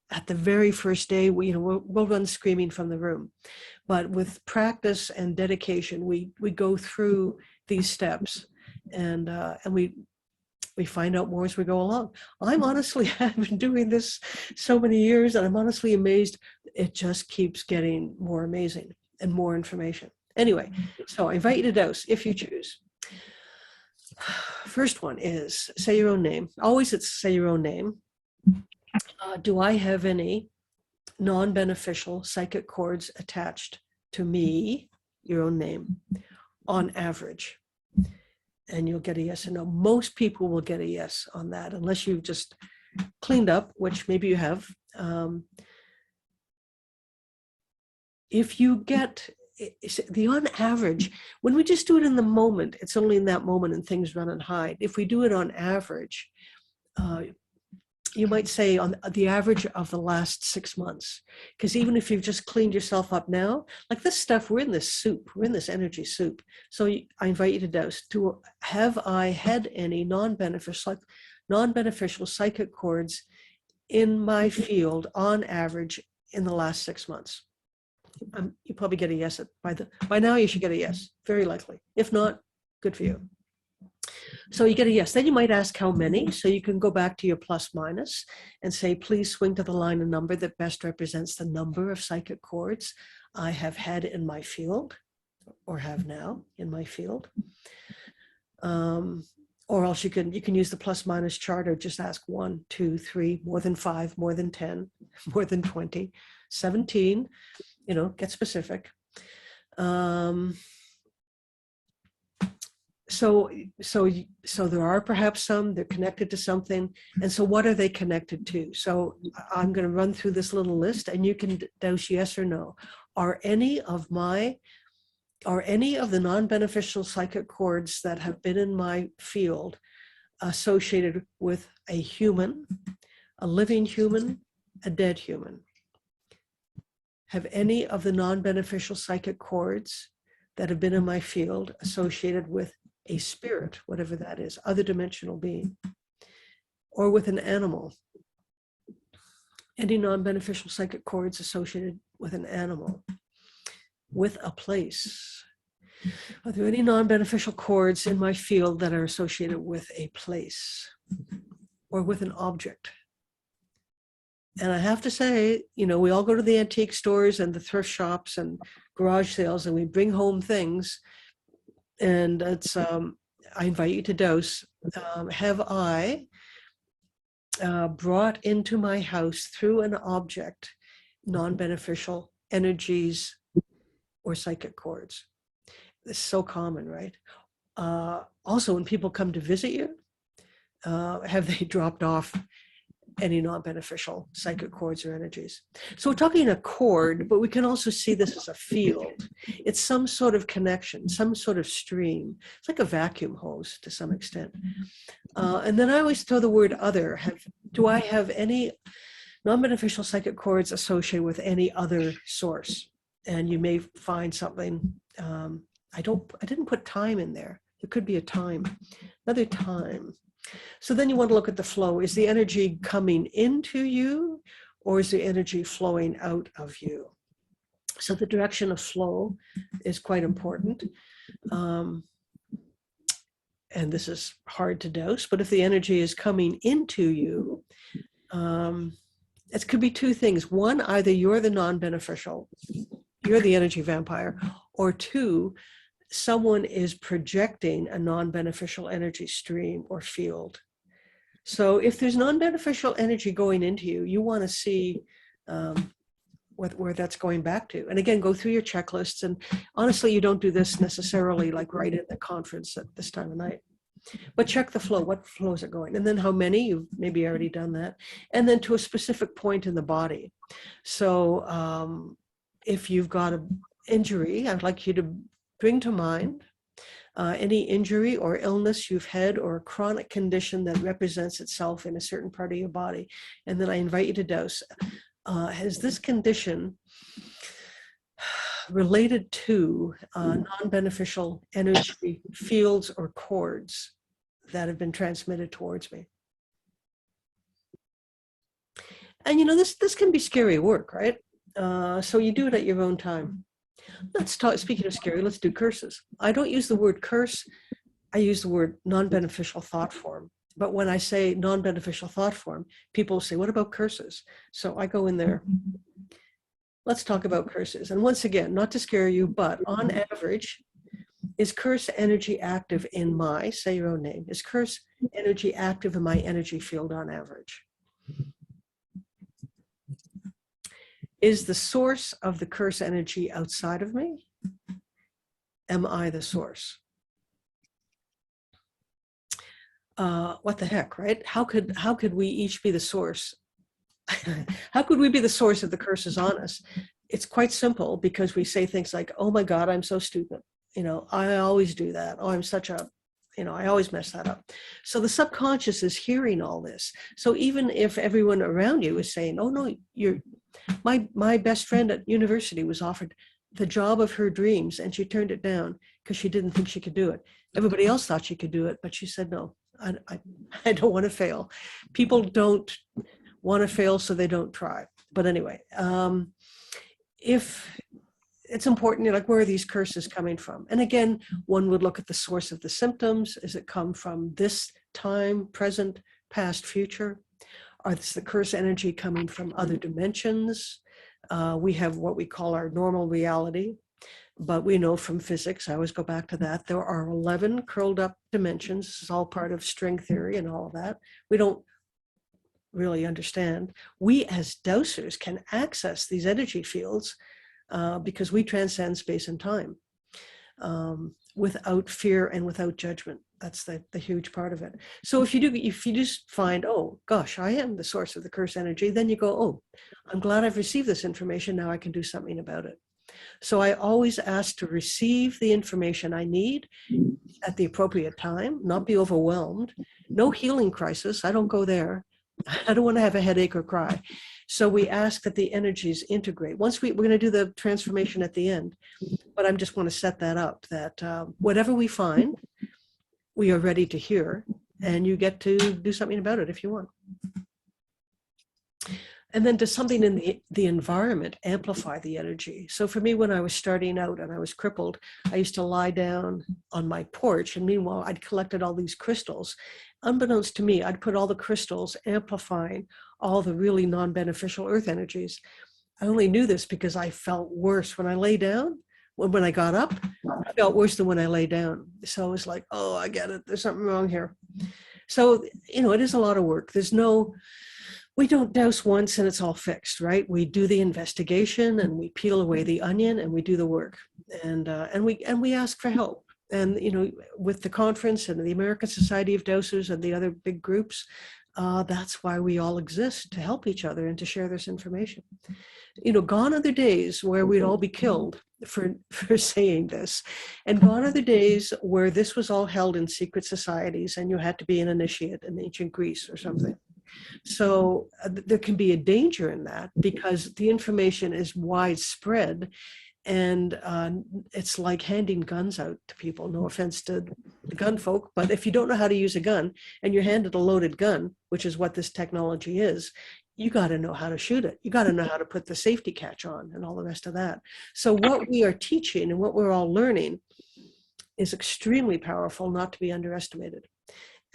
at the very first day, we'll run screaming from the room. But with practice and dedication, we go through these steps, and we find out more as we go along. I've been doing this so many years, and I'm honestly amazed. It just keeps getting more amazing and more information. Anyway, so I invite you to dose if you choose. First one is say your own name. Always it's say your own name. Do I have any non-beneficial psychic cords attached to me, your own name, on average? And you'll get a yes or no. Most people will get a yes on that, unless you've just cleaned up, which maybe you have. if you get on average, when we just do it in the moment, it's only in that moment and things run and hide. If we do it on average, you might say on the average of the last 6 months, because even if you've just cleaned yourself up now, like this stuff, we're in this soup, we're in this energy soup. So I invite you to dose. Have I had any non-beneficial psychic cords in my field on average in the last 6 months? You probably get a yes. By now you should get a yes, very likely. If not, good for you. So you get a yes. Then you might ask how many. So you can go back to your plus minus and say, please swing to the line a number that best represents the number of psychic cords I have had in my field or have now in my field. Or else you can use the plus minus chart or just ask 1, 2, 3, more than 5, more than 10, more than 20, 17, get specific. So there are perhaps some, they're connected to something. And so what are they connected to? So I'm going to run through this little list and you can dose yes or no. Are any of the non-beneficial psychic cords that have been in my field associated with a human, a living human, a dead human? Have any of the non-beneficial psychic cords that have been in my field associated with a spirit, whatever that is, other dimensional being, or with an animal? Any non-beneficial psychic cords associated with an animal, with a place? Are there any non-beneficial cords in my field that are associated with a place or with an object? And I have to say, we all go to the antique stores and the thrift shops and garage sales and we bring home things. And it's, I invite you to dose. Have I brought into my house through an object non-beneficial energies or psychic cords? It's so common, right? Also, when people come to visit you, have they dropped off any non-beneficial psychic cords or energies? So we're talking a cord, but we can also see this as a field. It's some sort of connection, some sort of stream. It's like a vacuum hose to some extent. And then I always throw the word other. Do I have any non-beneficial psychic cords associated with any other source? And you may find something. I didn't put time in there. There could be a time, another time. So then you want to look at the flow. Is the energy coming into you or is the energy flowing out of you? So the direction of flow is quite important. And this is hard to dose, but if the energy is coming into you, it could be two things. One, either you're the non-beneficial, you're the energy vampire, or two, someone is projecting a non-beneficial energy stream or field. So if there's non-beneficial energy going into you, you want to see where that's going back to. And again, go through your checklists. And honestly, you don't do this necessarily like right at the conference at this time of night. But check the flow. What flow is it going? And then how many? You've maybe already done that. And then to a specific point in the body. So if you've got an injury, I'd like you to bring to mind any injury or illness you've had or a chronic condition that represents itself in a certain part of your body. And then I invite you to dose. Has this condition related to non-beneficial energy fields or cords that have been transmitted towards me? And this can be scary work, right? So you do it at your own time. Let's talk, speaking of scary, let's do curses. I don't use the word curse. I use the word non-beneficial thought form. But when I say non-beneficial thought form, people say, what about curses? So I go in there. Let's talk about curses. And once again, not to scare you, but on average, is curse energy active in my, say your own name, is curse energy active in my energy field on average? Is the source of the curse energy outside of me? Am I the source? What the heck, right? How could we each be the source? How could we be the source of the curses on us? it's quite simple because we say things like, oh my God, I'm so stupid. I always do that. Oh, I'm such a, I always mess that up. So the subconscious is hearing all this. So even if everyone around you is saying, oh no, my best friend at university was offered the job of her dreams and she turned it down because she didn't think she could do it. Everybody else thought she could do it, but she said, no, I don't want to fail. People don't want to fail, so they don't try. But anyway, if it's important, like, where are these curses coming from? And again, one would look at the source of the symptoms. Does it come from this time, present, past, future? Or is the curse energy coming from other dimensions? We have what we call our normal reality, but we know from physics, I always go back to that, there are 11 curled up dimensions. This is all part of string theory and all of that. We don't really understand. We as dowsers can access these energy fields because we transcend space and time without fear and without judgment. That's the huge part of it. So if you just find, oh gosh, I am the source of the curse energy, then you go, oh, I'm glad I've received this information. Now I can do something about it. So I always ask to receive the information I need at the appropriate time, not be overwhelmed. No healing crisis. I don't go there. I don't want to have a headache or cry. So we ask that the energies integrate. Once we're going to do the transformation at the end, but I just want to set that up, that whatever we find, we are ready to hear, and you get to do something about it if you want. And then does something in the environment amplify the energy? So for me, when I was starting out and I was crippled, I used to lie down on my porch, and meanwhile, I'd collected all these crystals. Unbeknownst to me, I'd put all the crystals amplifying all the really non-beneficial earth energies. I only knew this because I felt worse when I lay down. When I got up, I felt worse than when I lay down. So I was like, oh, I get it. There's something wrong here. So, it is a lot of work. We don't douse once and it's all fixed, right? We do the investigation and we peel away the onion and we do the work, and we ask for help. And with the conference and the American Society of Dowsers and the other big groups, that's why we all exist, to help each other and to share this information. Gone are the days where we'd all be killed for saying this, and gone are the days where this was all held in secret societies and you had to be an initiate in ancient Greece or something. So there can be a danger in that because the information is widespread, and it's like handing guns out to people. No offense to the gun folk, but if you don't know how to use a gun and you're handed a loaded gun, which is what this technology is, you got to know how to shoot it. You got to know how to put the safety catch on and all the rest of that. So what we are teaching and what we're all learning is extremely powerful, not to be underestimated.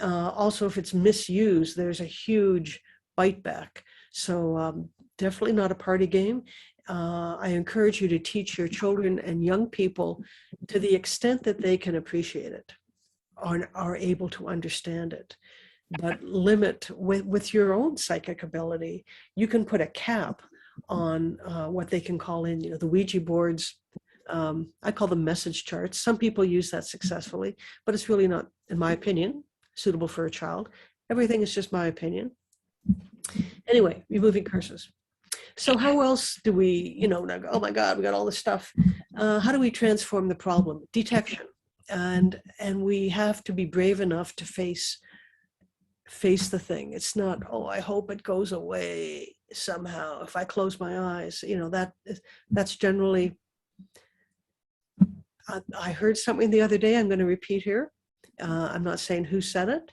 Also, if it's misused, there's a huge bite back. So definitely not a party game. I encourage you to teach your children and young people to the extent that they can appreciate it, are able to understand it. But limit with your own psychic ability. You can put a cap on what they can call in, the Ouija boards. I call them message charts. Some people use that successfully, but it's really not, in my opinion, suitable for a child. Everything is just my opinion. Anyway, removing curses. So how else do we, oh my God, we got all this stuff. How do we transform the problem? Detection. And we have to be brave enough to face the thing. It's not, oh, I hope it goes away somehow if I close my eyes. That's generally, I heard something the other day I'm going to repeat here. I'm not saying who said it,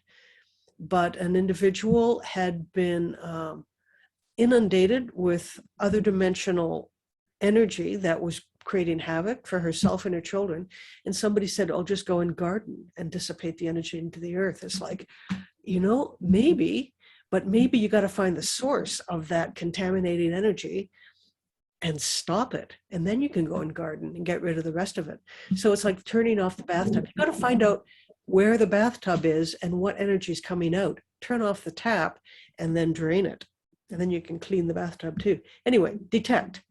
but an individual had been inundated with other dimensional energy that was creating havoc for herself and her children. And somebody said, oh, just go and garden and dissipate the energy into the earth. It's like, maybe, but maybe you got to find the source of that contaminating energy and stop it. And then you can go and garden and get rid of the rest of it. So it's like turning off the bathtub. You got to find out where the bathtub is and what energy is coming out. Turn off the tap and then drain it. And then you can clean the bathtub too. Anyway, detect.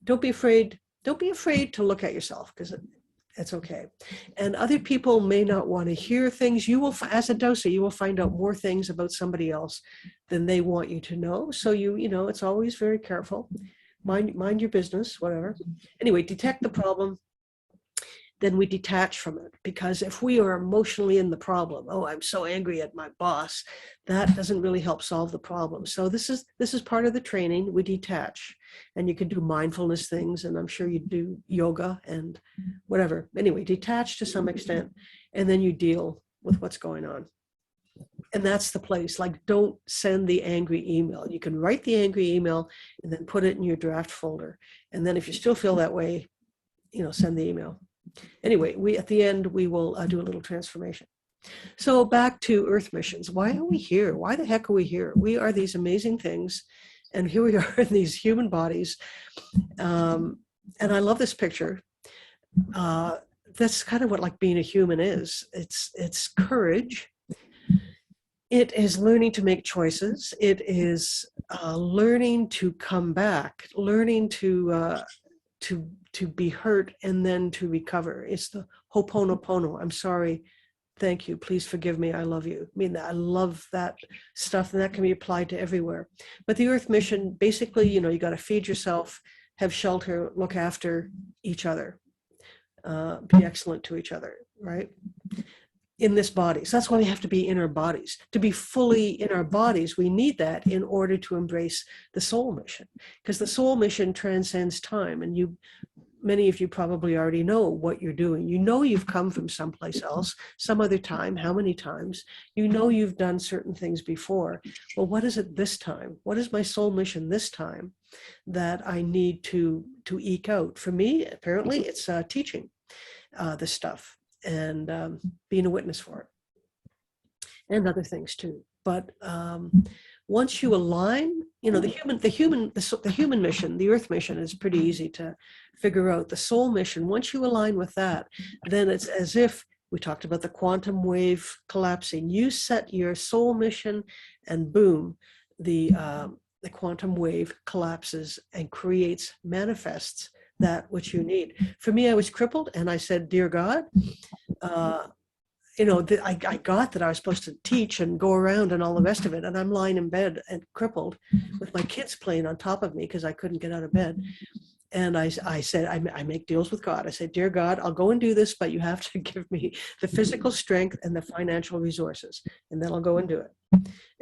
Don't be afraid. Don't be afraid to look at yourself, because it's okay. And other people may not want to hear things. You will, as a dowser, you will find out more things about somebody else than they want you to know. So it's always very careful. mind your business, whatever. Anyway, detect the problem, then we detach from it. Because if we are emotionally in the problem, oh, I'm so angry at my boss, that doesn't really help solve the problem. So this is part of the training. We detach, and you can do mindfulness things, and I'm sure you do yoga and whatever. Anyway, detach to some extent, and then you deal with what's going on. And that's the place. Like, don't send the angry email. You can write the angry email and then put it in your draft folder. And then if you still feel that way, send the email. Anyway, at the end, we will do a little transformation. So back to Earth missions. Why are we here? Why the heck are we here? We are these amazing things. And here we are in these human bodies. And I love this picture. That's kind of what like being a human is. It's courage. It is learning to make choices. It is learning to come back, learning to be hurt and then to recover. It's the Ho'oponopono. I'm sorry. Thank you. Please forgive me. I love you. I mean, I love that stuff, and that can be applied to everywhere. But the Earth mission, basically, you got to feed yourself, have shelter, look after each other, be excellent to each other, right? In this body. So that's why we have to be in our bodies. To be fully in our bodies, we need that in order to embrace the soul mission, because the soul mission transcends time. And many of you probably already know what you're doing. You've come from someplace else, some other time, how many times. You've done certain things before. Well, what is it this time? What is my soul mission this time that I need to eke out? For me, apparently, it's teaching this stuff and being a witness for it, and other things too. But once you align, the human mission, the Earth mission, is pretty easy to figure out. The soul mission, once you align with that, then it's as if we talked about the quantum wave collapsing. You set your soul mission, and boom, the quantum wave collapses and manifests that which you need. For me, I was crippled, and I said, "Dear God, I got that I was supposed to teach and go around and all the rest of it, and I'm lying in bed and crippled with my kids playing on top of me because I couldn't get out of bed." And I said, I make deals with God. I said, "Dear God, I'll go and do this, but you have to give me the physical strength and the financial resources, and then I'll go and do it."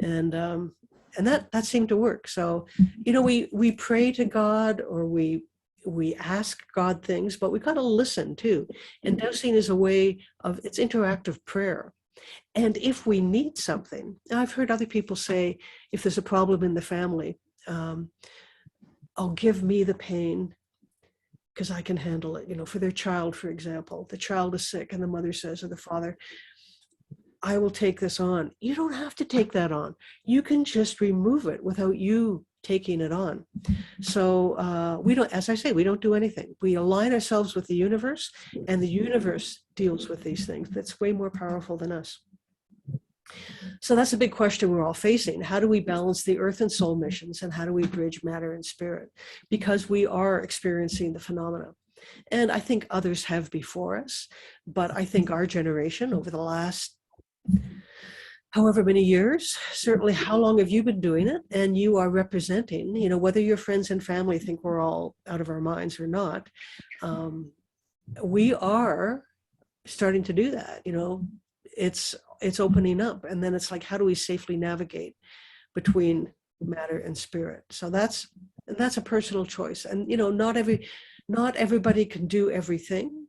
And that seemed to work. So, we pray to God, or we ask God things, but we got to listen too. And dowsing is a way of, it's interactive prayer. And if we need something, I've heard other people say, if there's a problem in the family, "I'll give me the pain because I can handle it." For their child, for example, the child is sick and the mother says, or the father, "I will take this on." You don't have to take that on. You can just remove it without you taking it on. So we don't, as I say, we don't do anything. We align ourselves with the universe, and the universe deals with these things. That's way more powerful than us. So that's a big question we're all facing. How do we balance the Earth and soul missions, and how do we bridge matter and spirit? Because we are experiencing the phenomena. And I think others have before us, but I think our generation over the last however many years, certainly, how long have you been doing it? And you are representing, whether your friends and family think we're all out of our minds or not, we are starting to do that. It's opening up. And then it's like, how do we safely navigate between matter and spirit? So that's a personal choice. And, not everybody can do everything.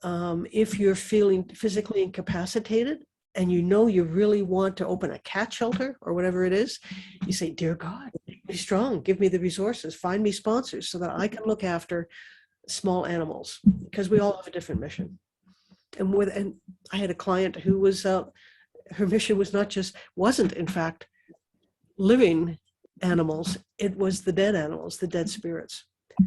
If you're feeling physically incapacitated, and you really want to open a cat shelter or whatever it is, you say, "Dear God, be strong, give me the resources, find me sponsors so that I can look after small animals," because we all have a different mission. And I had a client who was, her mission was wasn't in fact living animals, it was the dead animals, the dead spirits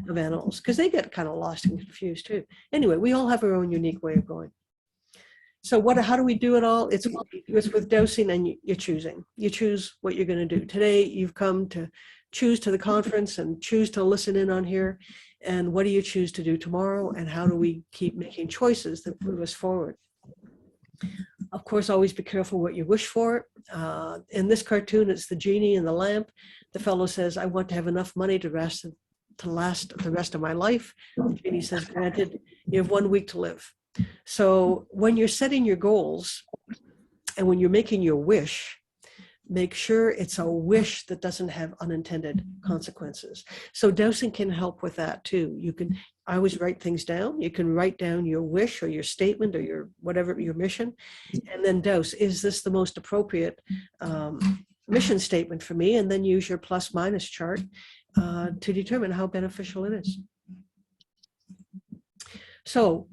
of animals, because they get kind of lost and confused too. Anyway, we all have our own unique way of going. So how do we do it all? It's with dowsing, and you're choosing. You choose what you're going to do. Today, you've come to choose to the conference and choose to listen in on here. And what do you choose to do tomorrow? And how do we keep making choices that move us forward? Of course, always be careful what you wish for. In this cartoon, it's the genie and the lamp. The fellow says, "I want to have enough money to to last the rest of my life. Jeannie says, granted, you have 1 week to live. So when you're setting your goals and when you're making your wish, make sure it's a wish that doesn't have unintended consequences. So dowsing can help with that too. I always write things down. You can write down your wish or your statement or your whatever, your mission, and then dowse. Is this the most appropriate mission statement for me? And then use your plus minus chart to determine how beneficial it is. So,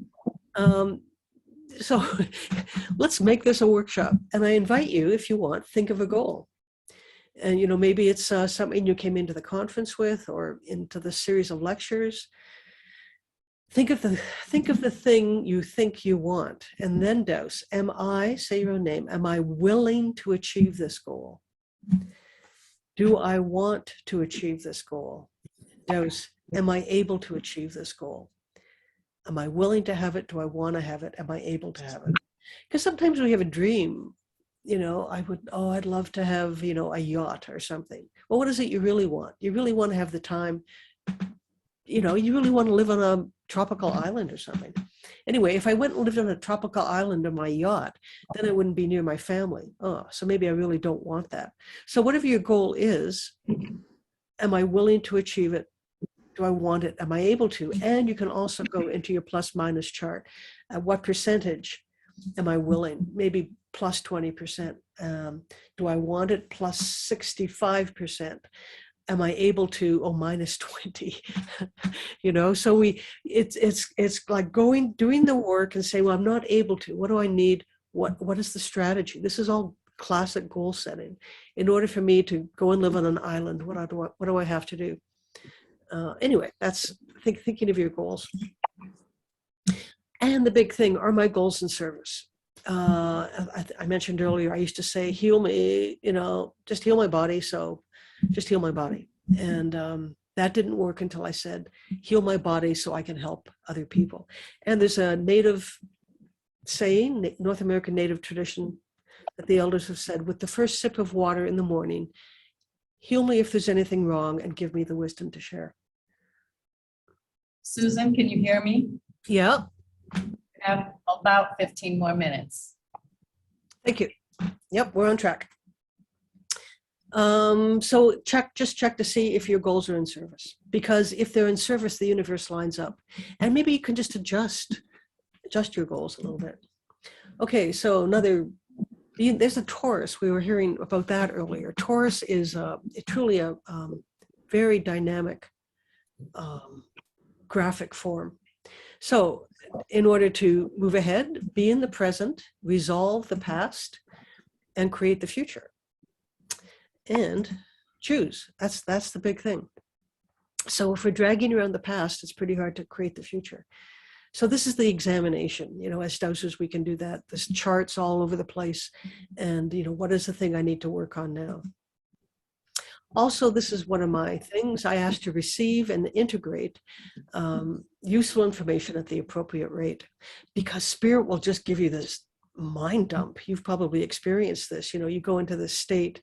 let's make this a workshop. And I invite you, if you want, think of a goal. And, maybe it's something you came into the conference with or into the series of lectures. Think of the thing you think you want, and then dowse. Say your own name. Am I willing to achieve this goal? Do I want to achieve this goal? Dowse. Am I able to achieve this goal? Am I willing to have it? Do I want to have it? Am I able to have it? Because sometimes we have a dream, I'd love to have, a yacht or something. Well, what is it you really want? You really want to have the time, you really want to live on a tropical island or something. Anyway, if I went and lived on a tropical island on my yacht, then I wouldn't be near my family. So maybe I really don't want that. So whatever your goal is, am I willing to achieve it? Do I want it? Am I able to? And you can also go into your plus minus chart. What percentage am I willing? Maybe plus 20%. Do I want it? Plus 65%. Am I able to? Oh, minus 20. So it's like doing the work and say, well, I'm not able to. What do I need? What is the strategy? This is all classic goal setting. In order for me to go and live on an island, what do I have to do? Anyway, that's thinking of your goals. And the big thing, are my goals in service? I mentioned earlier, I used to say, heal me, just heal my body. So just heal my body. And that didn't work until I said, heal my body so I can help other people. And there's a native saying, North American native tradition, that the elders have said, with the first sip of water in the morning, heal me if there's anything wrong and give me the wisdom to share. Susan, can you hear me? Yeah. We have about 15 more minutes. Thank you. Yep, we're on track. So just check to see if your goals are in service, because if they're in service, the universe lines up, and maybe you can just adjust your goals a little bit. Okay, so there's a Taurus. We were hearing about that earlier. Taurus is truly a very dynamic graphic form. So in order to move ahead, be in the present, resolve the past, and create the future. And choose. That's the big thing. So if we're dragging around the past, it's pretty hard to create the future. So this is the examination. As dowsers, we can do that. There's charts all over the place. And, what is the thing I need to work on now? Also, this is one of my things. I ask to receive and integrate useful information at the appropriate rate, because spirit will just give you this mind dump. You've probably experienced this. You go into this state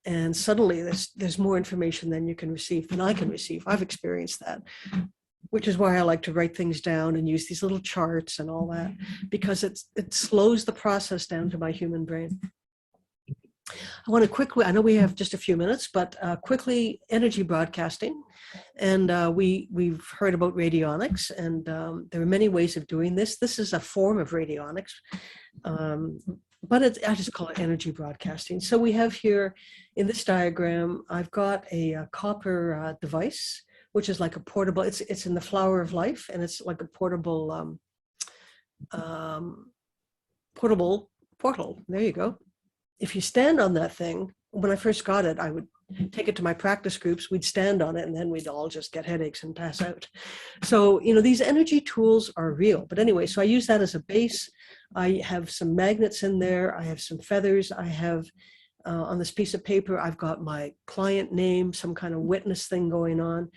and suddenly there's more information than you can receive, than I can receive. I've experienced that, which is why I like to write things down and use these little charts and all that, because it slows the process down to my human brain. I want to quickly, I know we have just a few minutes, but quickly, energy broadcasting. And we've heard about radionics, and there are many ways of doing this. This is a form of radionics, but I just call it energy broadcasting. So we have here in this diagram, I've got a copper device, which is like a portable, it's in the flower of life, and it's like a portable portal. There you go. If you stand on that thing, when I first got it, I would take it to my practice groups, we'd stand on it, and then we'd all just get headaches and pass out. So, these energy tools are real. But anyway, so I use that as a base. I have some magnets in there. I have some feathers. I have, on this piece of paper, I've got my client name, some kind of witness thing going on.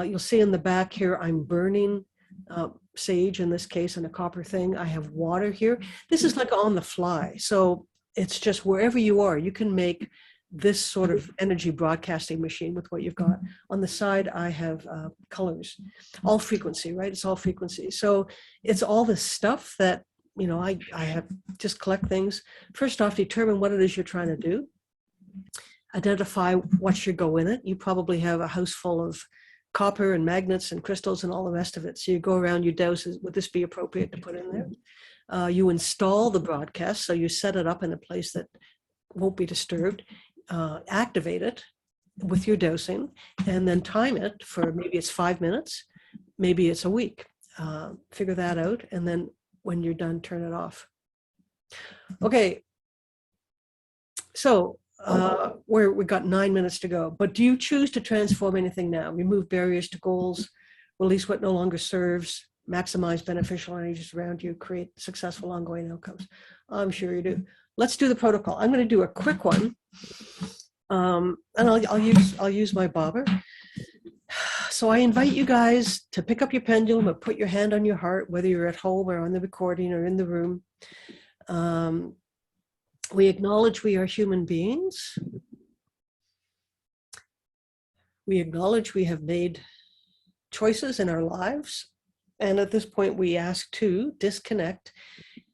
You'll see in the back here, I'm burning sage in this case, and a copper thing. I have water here. This is like on the fly. So it's just wherever you are, you can make this sort of energy broadcasting machine with what you've got. On the side, I have colors, all frequency, right? It's all frequency. So it's all this stuff that, you know, I have just collect things. First off, determine what it is you're trying to do. Identify what should go in it. You probably have a house full of copper and magnets and crystals and all the rest of it. So you go around, you dose, would this be appropriate to put in there? You install the broadcast, so you set it up in a place that won't be disturbed. Activate it with your dosing, and then time it for maybe it's 5 minutes, maybe it's a week. Figure that out, and then when you're done, turn it off. Okay, so we've got 9 minutes to go, but do you choose to transform anything now? Remove barriers to goals, release what no longer serves, maximize beneficial energies around you, create successful ongoing outcomes? I'm sure you do. Let's do the protocol. I'm going to do a quick one, and I'll use my bobber. So I invite you guys to pick up your pendulum or put your hand on your heart, whether you're at home or on the recording or in the room. We acknowledge we are human beings. We acknowledge we have made choices in our lives. And at this point, we ask to disconnect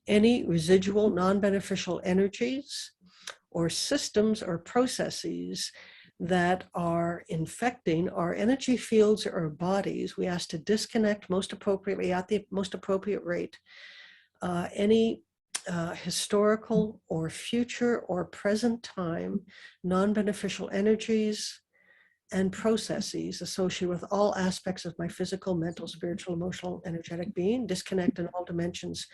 any residual non-beneficial energies or systems or processes that are infecting our energy fields or bodies. We ask to disconnect most appropriately at the most appropriate rate any historical or future or present time non-beneficial energies and processes associated with all aspects of my physical, mental, spiritual, emotional, energetic being. Disconnect in all dimensions,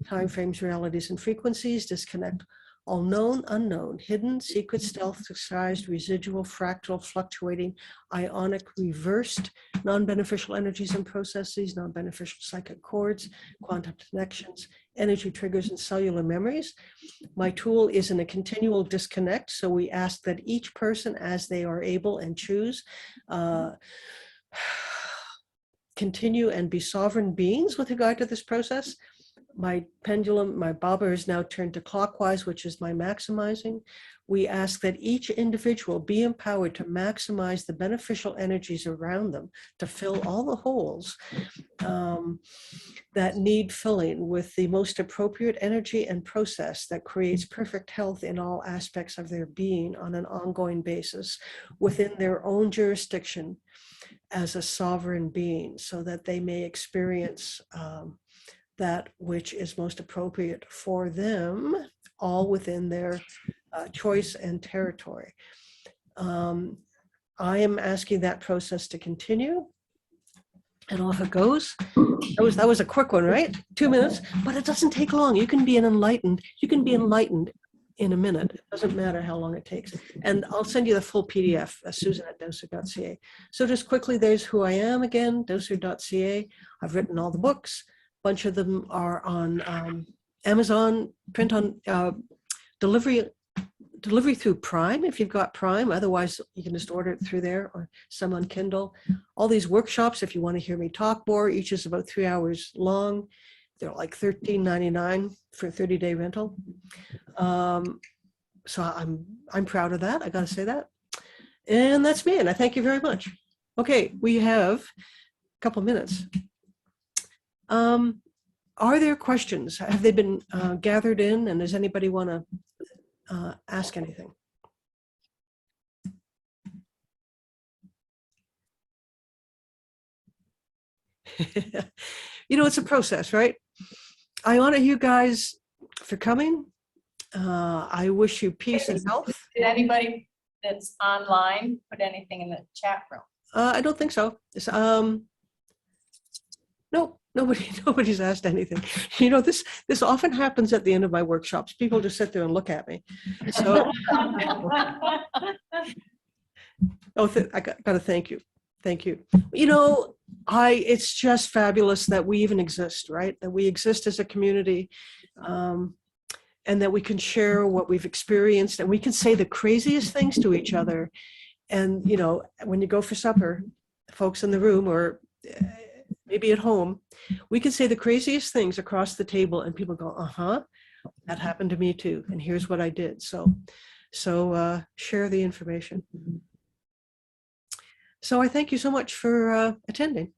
timeframes, realities, and frequencies. Disconnect all known, unknown, hidden, secret, stealth, disguised, residual, fractal, fluctuating, ionic, reversed, non-beneficial energies and processes, non-beneficial psychic cords, quantum connections, energy triggers, and cellular memories. My tool is in a continual disconnect, so we ask that each person, as they are able and choose, continue and be sovereign beings with regard to this process. My pendulum, my bobber is now turned to clockwise, which is my maximizing. We ask that each individual be empowered to maximize the beneficial energies around them, to fill all the holes that need filling with the most appropriate energy and process that creates perfect health in all aspects of their being on an ongoing basis within their own jurisdiction as a sovereign being, so that they may experience that which is most appropriate for them, all within their choice and territory. I am asking that process to continue, and off it goes. That was a quick one, right? 2 minutes, but it doesn't take long. You can be enlightened in a minute. It doesn't matter how long it takes. And I'll send you the full PDF, susan@dowsing.ca. So just quickly, there's who I am again, dowsing.ca. I've written all the books. Bunch of them are on Amazon, print on delivery through Prime if you've got Prime. Otherwise, you can just order it through there, or some on Kindle. All these workshops, if you want to hear me talk more, each is about 3 hours long. They're like $13.99 for a 30-day rental. So I'm proud of that. I got to say that. And that's me. And I thank you very much. Okay, we have a couple minutes. Are there questions? Have they been gathered in, and does anybody want to ask anything? You know, it's a process, right? I honor you guys for coming. I wish you peace and health. Did anybody that's online put anything in the chat room? I don't think so. No, nobody's asked anything. You know, this often happens at the end of my workshops. People just sit there and look at me. So, I got to thank you. Thank you. You know, it's just fabulous that we even exist, right? That we exist as a community, and that we can share what we've experienced, and we can say the craziest things to each other. And, you know, when you go for supper, folks in the room or maybe at home, we can say the craziest things across the table and people go, that happened to me too. And here's what I did. So So share the information. So I thank you so much for attending.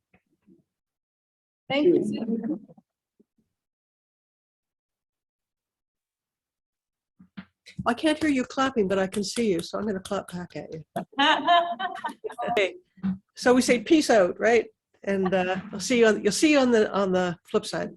Thank you. Susan. I can't hear you clapping, but I can see you, so I'm going to clap back at you. Okay. So we say peace out, right? And you'll see you on the flip side.